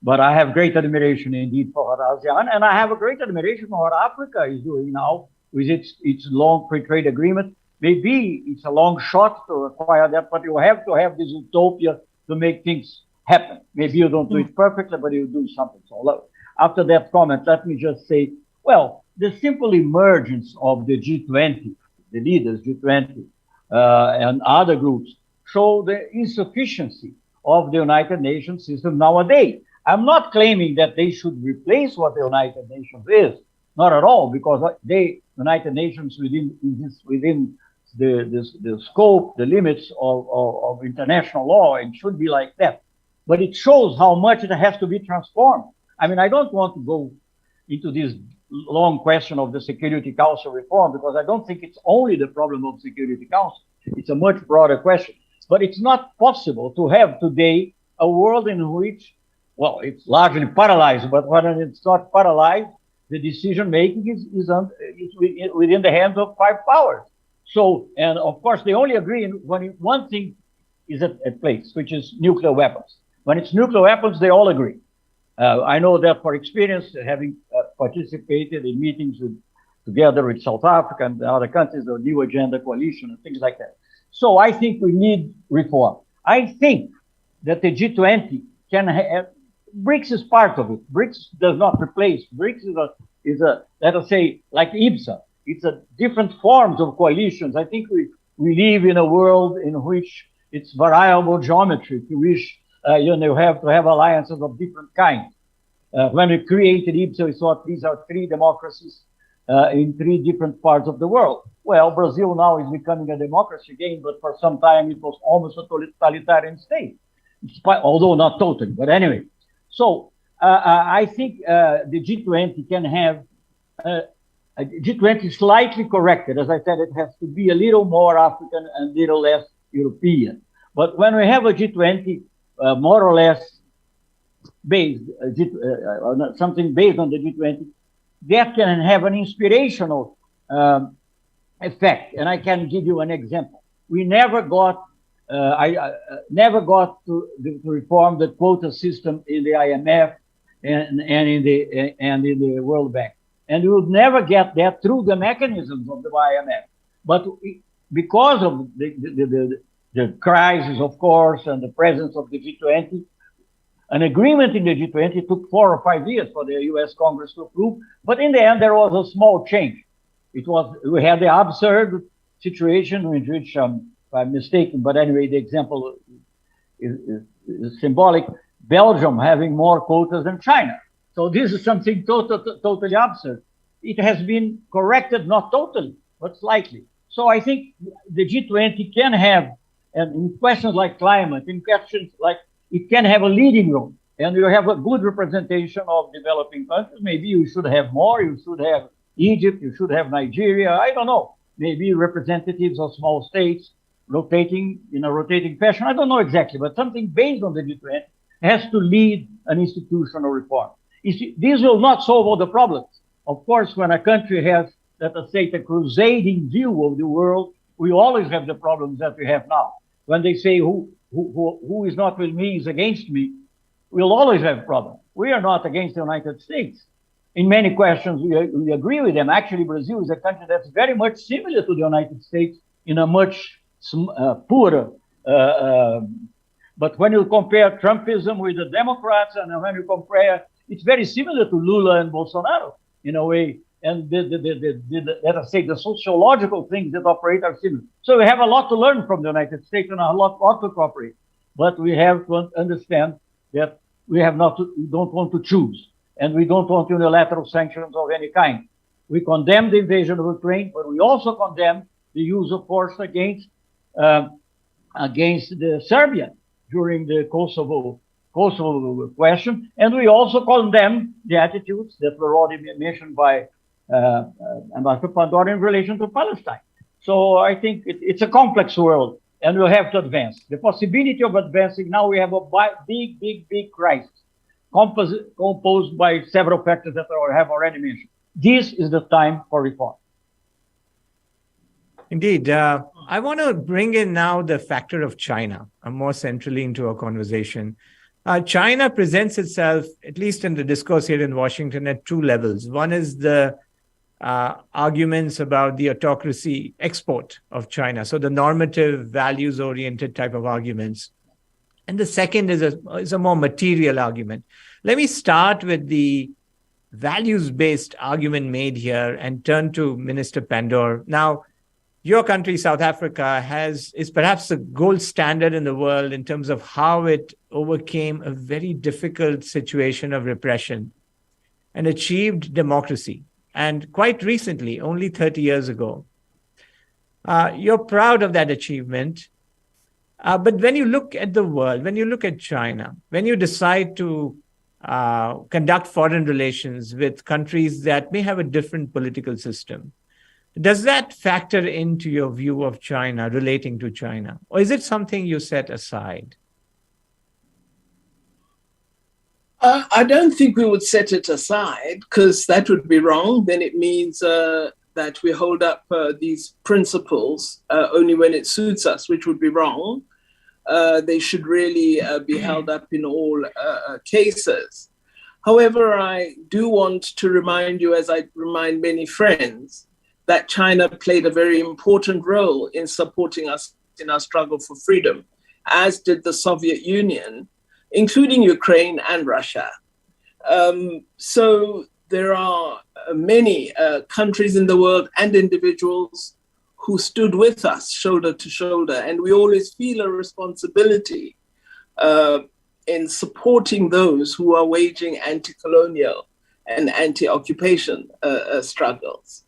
But I have great admiration indeed for what ASEAN, and I have a great admiration for what Africa is doing now with its long free trade agreement. Maybe it's a long shot to acquire that, but you have to have this utopia to make things happen. Maybe you don't do it perfectly, but you do something. So after that comment, let me just say, well, the simple emergence of the G20, the leaders G20, and other groups show the insufficiency of the United Nations system nowadays. I'm not claiming that they should replace what the United Nations is, not at all, because the United Nations within the scope, the limits of international law, it should be like that. But it shows how much it has to be transformed. I mean, I don't want to go into this long question of the Security Council reform, because I don't think it's only the problem of Security Council. It's a much broader question. But it's not possible to have today a world in which, well, it's largely paralyzed, but when it's not paralyzed, the decision-making is within the hands of 5 powers. So, and of course, they only agree when one thing is at place, which is nuclear weapons. When it's nuclear weapons, they all agree. I know that for experience, having participated in meetings together with South Africa and other countries, the New Agenda Coalition and things like that. So I think we need reform. I think that the G20 can have, BRICS is part of it. BRICS does not replace. BRICS is a let us say, like IBSA. It's a different forms of coalitions. I think we live in a world in which it's variable geometry, to which you have to have alliances of different kinds. When we created IBSA, we thought these are three democracies in three different parts of the world. Well, Brazil now is becoming a democracy again, but for some time it was almost a totalitarian state, although not totally. But anyway, so I think the G20 can have G20 slightly corrected. As I said, it has to be a little more African and a little less European. But when we have a G20 more or less based, something based on the G20, that can have an inspirational effect. And I can give you an example. We never got, I never got to reform the quota system in the IMF and in the World Bank. And we would never get that through the mechanisms of the IMF. But because of the crisis, of course, and the presence of the G20, an agreement in the G20 took 4 or 5 years for the US Congress to approve. But in the end, there was a small change. We had the absurd situation in which, if I'm mistaken, but anyway, the example is symbolic, Belgium having more quotas than China. So this is something totally absurd. It has been corrected, not totally, but slightly. So I think the G20 can have, and in questions like climate, in questions like, it can have a leading role. And you have a good representation of developing countries. Maybe you should have more. You should have Egypt. You should have Nigeria. I don't know. Maybe representatives of small states rotating in a rotating fashion. I don't know exactly, but something based on the G20 has to lead an institutional reform. This will not solve all the problems. Of course, when a country has, let us say, a crusading view of the world, we always have the problems that we have now. When they say who is not with me is against me, we'll always have problems. We are not against the United States. In many questions, we agree with them. Actually, Brazil is a country that's very much similar to the United States in a much poorer. But when you compare Trumpism with the Democrats, and when you compare, it's very similar to Lula and Bolsonaro in a way. And let us say the sociological things that operate are similar. So we have a lot to learn from the United States and a lot to cooperate. But we have to understand that we don't want to choose. And we don't want unilateral sanctions of any kind. We condemn the invasion of Ukraine, but we also condemn the use of force against the Serbia during the Kosovo question. And we also condemn the attitudes that were already mentioned by Ambassador Pandora in relation to Palestine. So I think it's a complex world, and we'll have to advance. The possibility of advancing, now we have a big crisis composed by several factors that I have already mentioned. This is the time for reform. Indeed. I want to bring in now the factor of China more centrally into our conversation. China presents itself, at least in the discourse here in Washington, at two levels. One is the arguments about the autocracy export of China, so the normative, values-oriented type of arguments. And the second is a more material argument. Let me start with the values-based argument made here and turn to Minister Pandor. Now, your country, South Africa, is perhaps the gold standard in the world in terms of how it overcame a very difficult situation of repression and achieved democracy. And quite recently, only 30 years ago, you're proud of that achievement. But when you look at the world, when you look at China, when you decide to conduct foreign relations with countries that may have a different political system, does that factor into your view of China, relating to China? Or is it something you set aside? I don't think we would set it aside, because that would be wrong. Then it means that we hold up these principles only when it suits us, which would be wrong. They should really be held up in all cases. However, I do want to remind you, as I remind many friends, that China played a very important role in supporting us in our struggle for freedom, as did the Soviet Union, including Ukraine and Russia. So there are many countries in the world and individuals who stood with us shoulder to shoulder, and we always feel a responsibility in supporting those who are waging anti-colonial and anti-occupation struggles.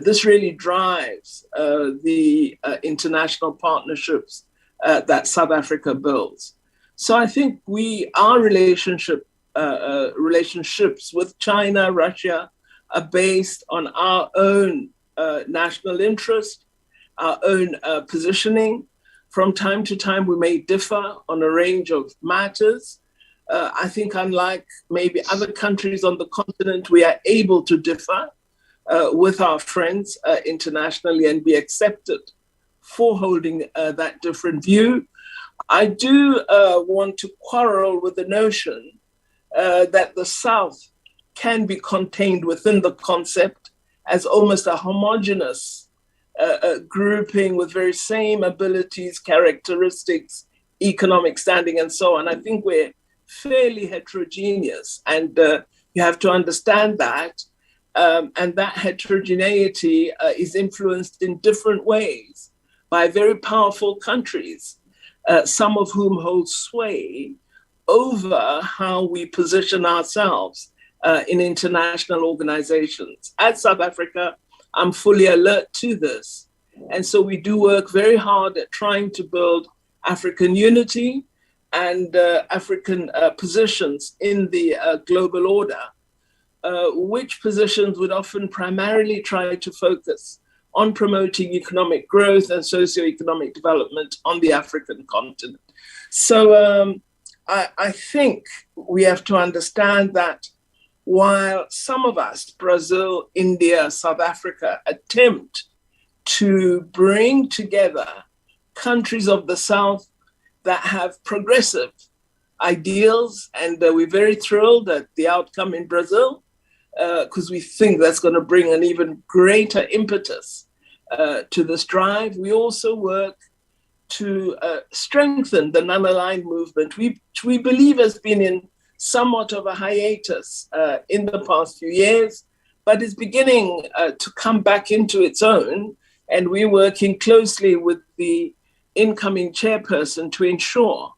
This really drives the international partnerships that South Africa builds. So I think our relationships with China, Russia, are based on our own national interest, our own positioning. From time to time, we may differ on a range of matters. I think unlike maybe other countries on the continent, we are able to differ with our friends internationally and be accepted for holding that different view. I do want to quarrel with the notion that the South can be contained within the concept as almost a homogeneous grouping with very same abilities, characteristics, economic standing, and so on. I think we're fairly heterogeneous, and you have to understand that. And that heterogeneity is influenced in different ways by very powerful countries, some of whom hold sway over how we position ourselves in international organizations. At South Africa, I'm fully alert to this. And so we do work very hard at trying to build African unity and African positions in the global order, which positions would often primarily try to focus on promoting economic growth and socioeconomic development on the African continent. So I think we have to understand that while some of us, Brazil, India, South Africa, attempt to bring together countries of the South that have progressive ideals, and we're very thrilled at the outcome in Brazil, because we think that's going to bring an even greater impetus to this drive. We also work to strengthen the non-aligned movement, which we believe has been in somewhat of a hiatus in the past few years, but is beginning to come back into its own. And we're working closely with the incoming chairperson to ensure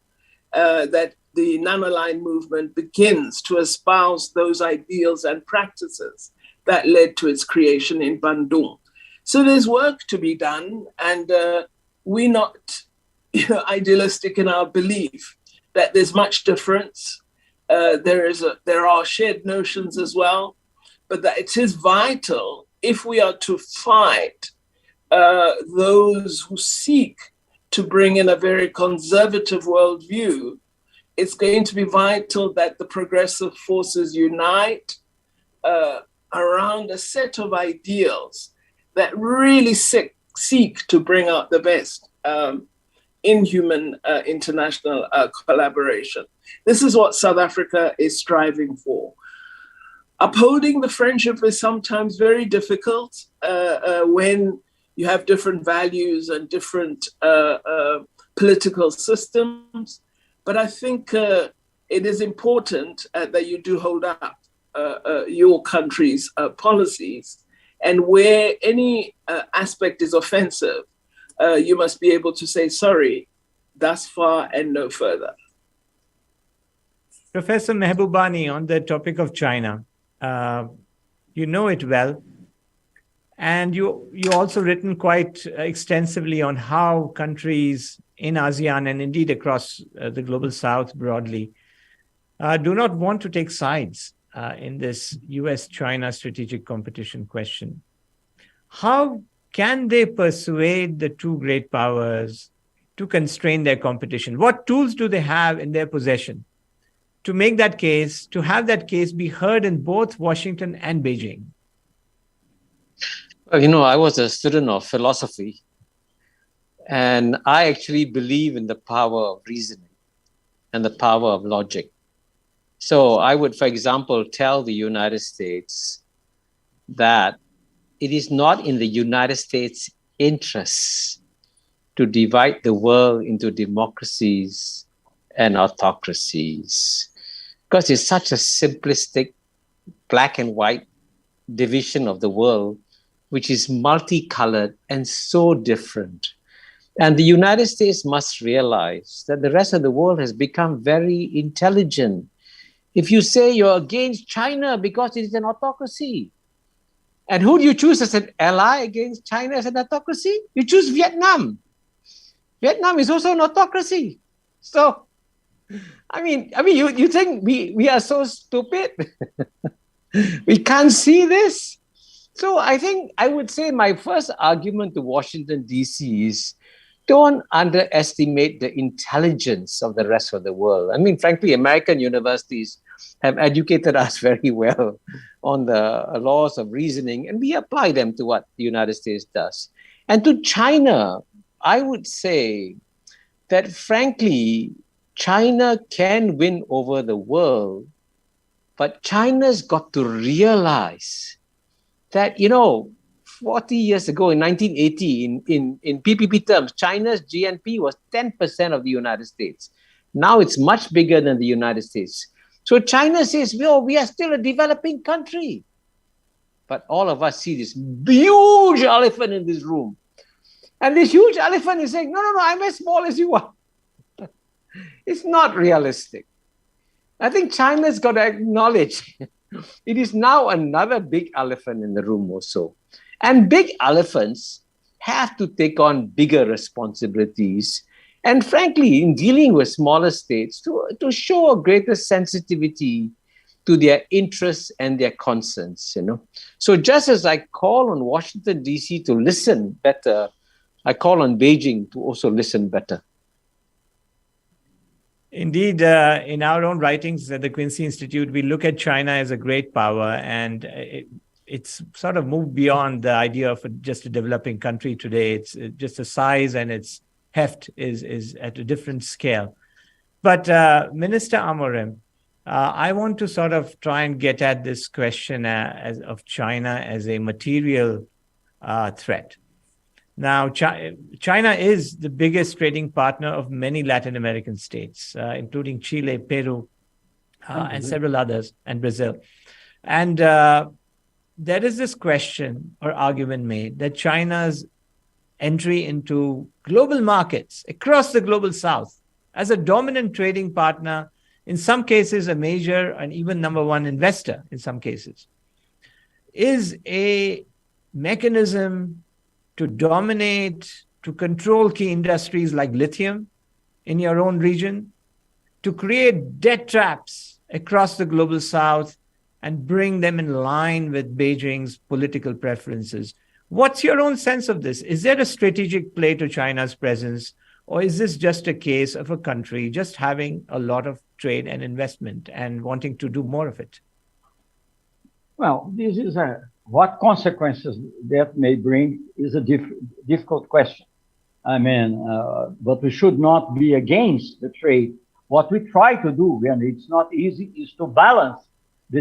that the non-aligned movement begins to espouse those ideals and practices that led to its creation in Bandung. So there's work to be done, and we're not idealistic in our belief that there's much difference. There are shared notions as well, but that it is vital if we are to fight those who seek to bring in a very conservative worldview. It's going to be vital that the progressive forces unite around a set of ideals that really seek to bring out the best in human international collaboration. This is what South Africa is striving for. Upholding the friendship is sometimes very difficult when you have different values and different political systems. But I think it is important that you do hold up your country's policies. And where any aspect is offensive, you must be able to say, sorry, thus far and no further. Professor Mehbubani, on the topic of China, you know it well. And you also written quite extensively on how countries in ASEAN and indeed across the global South broadly do not want to take sides in this US-China strategic competition question. How can they persuade the two great powers to constrain their competition? What tools do they have in their possession to make that case, to have that case be heard in both Washington and Beijing? Well, I was a student of philosophy, and I actually believe in the power of reasoning and the power of logic. So I would, for example, tell the United States that it is not in the United States' interests to divide the world into democracies and autocracies, because it's such a simplistic black and white division of the world, which is multicolored and so different. And the United States must realize that the rest of the world has become very intelligent. If you say you're against China because it is an autocracy, and who do you choose as an ally against China as an autocracy? You choose Vietnam. Vietnam is also an autocracy. So, you think we are so stupid? We can't see this? So I think I would say my first argument to Washington, D.C. is don't underestimate the intelligence of the rest of the world. I mean, frankly, American universities have educated us very well on the laws of reasoning, and we apply them to what the United States does. And to China, I would say that, frankly, China can win over the world, but China's got to realize that, 40 years ago in 1980, in PPP terms, China's GNP was 10% of the United States. Now it's much bigger than the United States. So China says, we are still a developing country. But all of us see this huge elephant in this room. And this huge elephant is saying, no, I'm as small as you are. It's not realistic. I think China's got to acknowledge it is now another big elephant in the room also. And big elephants have to take on bigger responsibilities. And frankly, in dealing with smaller states, to show a greater sensitivity to their interests and their concerns, So just as I call on Washington, D.C. to listen better, I call on Beijing to also listen better. Indeed, in our own writings at the Quincy Institute, we look at China as a great power, and it's sort of moved beyond the idea of just a developing country today. It's just the size and its heft is at a different scale. But Minister Amorim, I want to sort of try and get at this question of China as a material threat. Now, China is the biggest trading partner of many Latin American states, including Chile, Peru, and several others, and Brazil. And there is this question or argument made that China's entry into global markets across the global south as a dominant trading partner, in some cases a major and even number one investor in some cases, is a mechanism to dominate, to control key industries like lithium in your own region, to create debt traps across the global south and bring them in line with Beijing's political preferences. What's your own sense of this? Is there a strategic play to China's presence, or is this just a case of a country just having a lot of trade and investment and wanting to do more of it? Well, this is what consequences that may bring is a difficult question. I mean, but we should not be against the trade. What we try to do, and it's not easy, is to balance the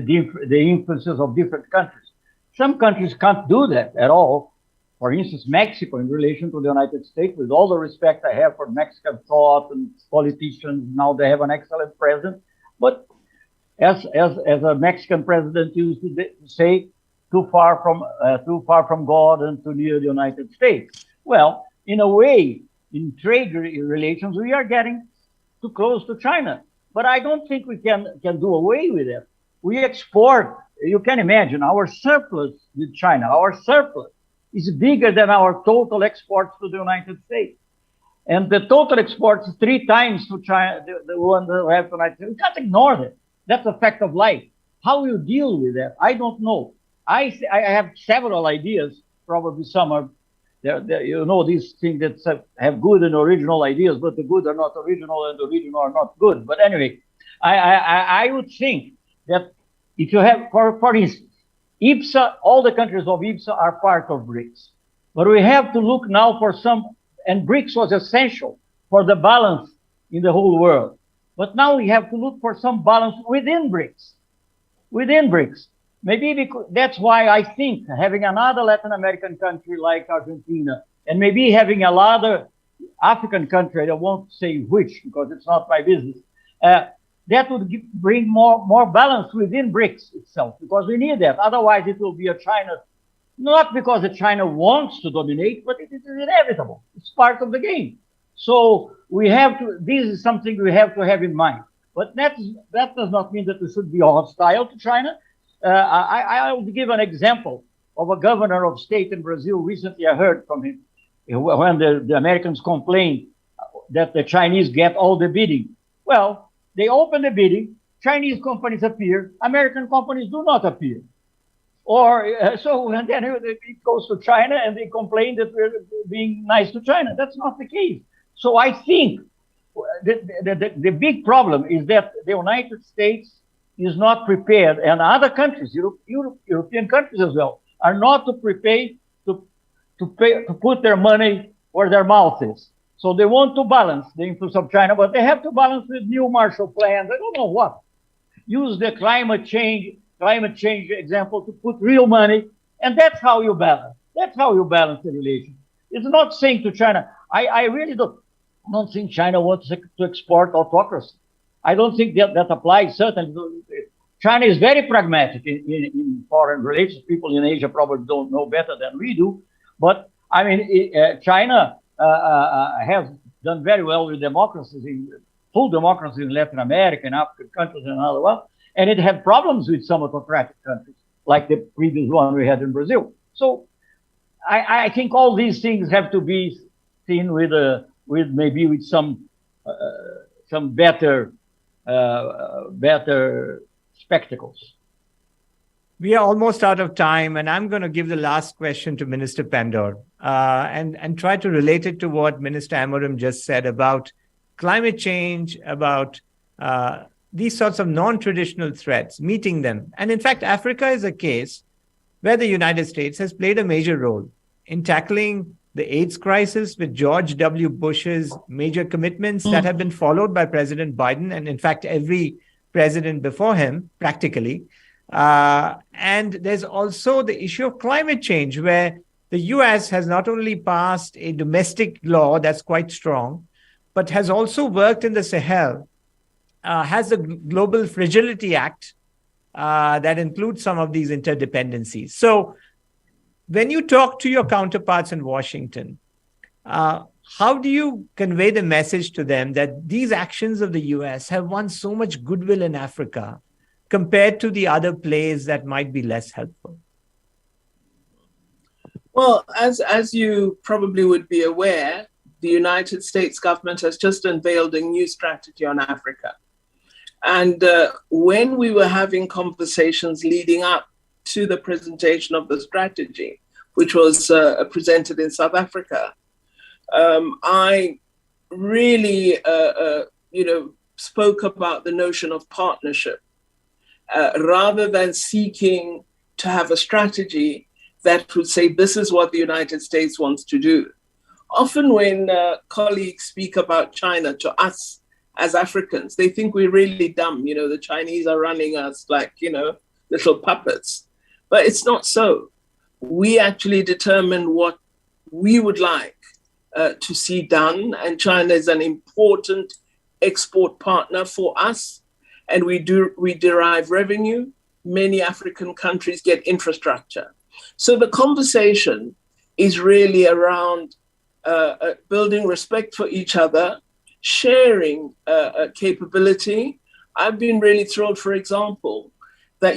influences of different countries. Some countries can't do that at all. For instance, Mexico, in relation to the United States, with all the respect I have for Mexican thought and politicians, now they have an excellent president. But as a Mexican president used to say, too far from God and too near the United States. Well, in a way, in trade relations, we are getting too close to China. But I don't think we can do away with it. We export, you can imagine, our surplus with China, our surplus is bigger than our total exports to the United States. And the total exports is 3 times to China, the one that we have to the United States. We can't ignore that. That's a fact of life. How you deal with that, I don't know. I have several ideas, probably some are, these things that have good and original ideas, but the good are not original and the original are not good. But anyway, I would think that if you have, for instance, IPSA, all the countries of IPSA are part of BRICS. But we have to look now for some, and BRICS was essential for the balance in the whole world. But now we have to look for some balance within BRICS. Within BRICS. Maybe because, that's why I think having another Latin American country like Argentina, and maybe having another African country, I won't say which because it's not my business, that would bring more balance within BRICS itself, because we need that. Otherwise, it will be a China not because China wants to dominate, but it is inevitable. It's part of the game. So we have to, this is something we have to have in mind. But that does not mean that we should be hostile to China. I will give an example of a governor of state in Brazil. Recently, I heard from him when the Americans complained that the Chinese get all the bidding. Well, they open the bidding, Chinese companies appear, American companies do not appear. And then it goes to China and they complain that we're being nice to China. That's not the case. So I think the big problem is that the United States is not prepared, and other countries, European countries as well, are not prepared to put their money where their mouth is. So they want to balance the influence of China, but they have to balance with new Marshall plans. I don't know what. Use the climate change example to put real money, and that's how you balance. That's how you balance the relation. It's not saying to China, I really don't think China wants to export autocracy. I don't think that applies, certainly. China is very pragmatic in foreign relations. People in Asia probably don't know better than we do. But, I mean, China has done very well with full democracy in Latin America and African countries and other ones. And it had problems with some autocratic countries, like the previous one we had in Brazil. So I think all these things have to be seen with some better spectacles. We are almost out of time, and I'm going to give the last question to Minister Pandor and try to relate it to what Minister Amorim just said about climate change, about these sorts of non-traditional threats, meeting them. And in fact, Africa is a case where the United States has played a major role in tackling the AIDS crisis with George W. Bush's major commitments that have been followed by President Biden and, in fact, every president before him, practically. And there's also the issue of climate change, where the U.S. has not only passed a domestic law that's quite strong, but has also worked in the Sahel, has the Global Fragility Act that includes some of these interdependencies. So when you talk to your counterparts in Washington, how do you convey the message to them that these actions of the U.S. have won so much goodwill in Africa compared to the other plays that might be less helpful? Well, as you probably would be aware, the United States government has just unveiled a new strategy on Africa. And when we were having conversations leading up to the presentation of the strategy, which was presented in South Africa, I really, spoke about the notion of partnership rather than seeking to have a strategy that would say, this is what the United States wants to do. Often when colleagues speak about China to us as Africans, they think we're really dumb. You know, the Chinese are running us like, little puppets. But it's not so. We actually determine what we would like to see done. And China is an important export partner for us. And we derive revenue. Many African countries get infrastructure. So the conversation is really around building respect for each other, sharing capability. I've been really thrilled, for example, that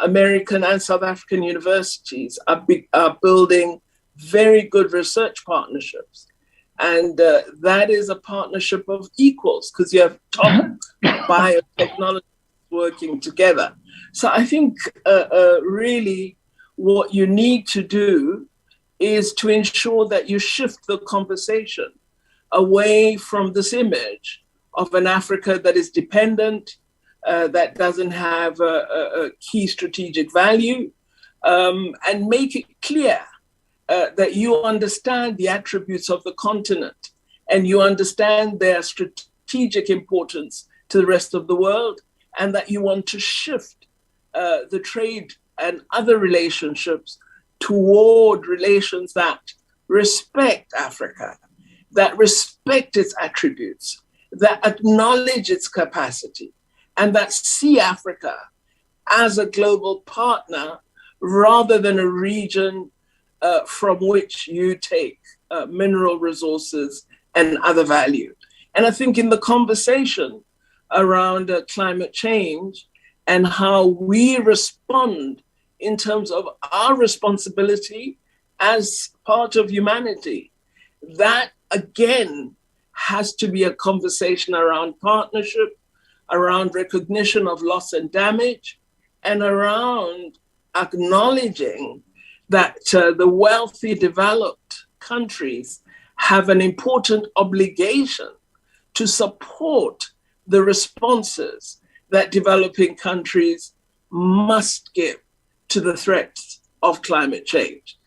American and South African universities are building very good research partnerships. And that is a partnership of equals, because you have top biotechnology working together. So I think really what you need to do is to ensure that you shift the conversation away from this image of an Africa that is dependent, that doesn't have a key strategic value, and make it clear that you understand the attributes of the continent and you understand their strategic importance to the rest of the world, and that you want to shift the trade and other relationships toward relations that respect Africa, that respect its attributes, that acknowledge its capacity, and that see Africa as a global partner rather than a region from which you take mineral resources and other value. And I think in the conversation around climate change and how we respond in terms of our responsibility as part of humanity, that again has to be a conversation around partnership, around recognition of loss and damage, and around acknowledging that the wealthy, developed countries have an important obligation to support the responses that developing countries must give to the threats of climate change.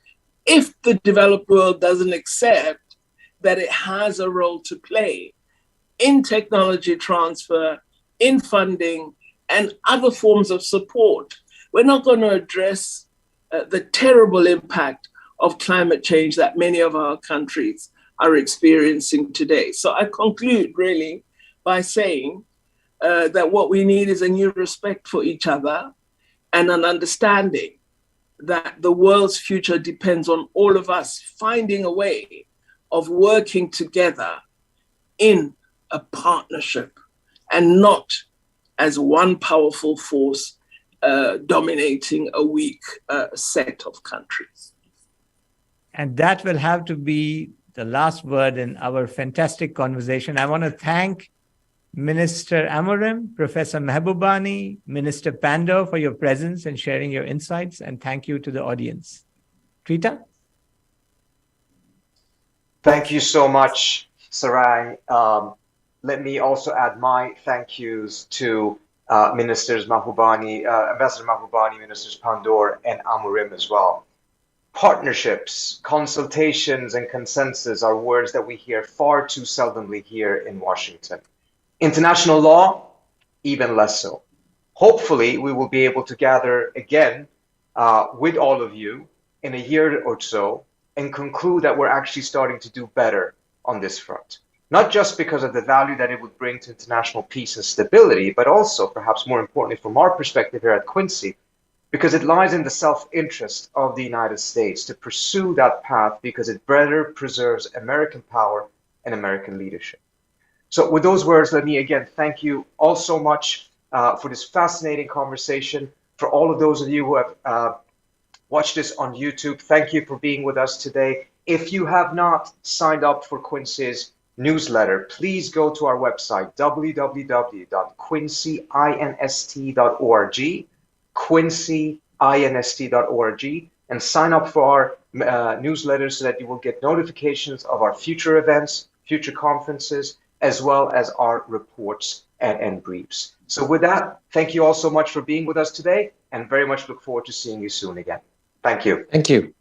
If the developed world doesn't accept that it has a role to play in technology transfer, in funding, and other forms of support, we're not going to address the terrible impact of climate change that many of our countries are experiencing today. So I conclude really by saying that what we need is a new respect for each other and an understanding that the world's future depends on all of us finding a way of working together in a partnership and not as one powerful force dominating a weak set of countries. And that will have to be the last word in our fantastic conversation. I want to thank Minister Amorim, Professor Mahbubani, Minister Pando for your presence and sharing your insights. And thank you to the audience. Trita? Thank you so much, Sarang. Let me also add my thank yous to Ministers Mahbubani, Ambassador Mahbubani, Ministers Pandor, and Amorim as well. Partnerships, consultations, and consensus are words that we hear far too seldomly here in Washington. International law, even less so. Hopefully, we will be able to gather again with all of you in a year or so and conclude that we're actually starting to do better on this front. Not just because of the value that it would bring to international peace and stability, but also, perhaps more importantly from our perspective here at Quincy, because it lies in the self-interest of the United States to pursue that path because it better preserves American power and American leadership. So with those words, let me again thank you all so much for this fascinating conversation. For all of those of you who have watched this on YouTube, thank you for being with us today. If you have not signed up for Quincy's newsletter, please go to our website, www.quincyinst.org, quincyinst.org, and sign up for our newsletter so that you will get notifications of our future events, future conferences, as well as our reports and briefs. So with that, thank you all so much for being with us today, and very much look forward to seeing you soon again. Thank you. Thank you.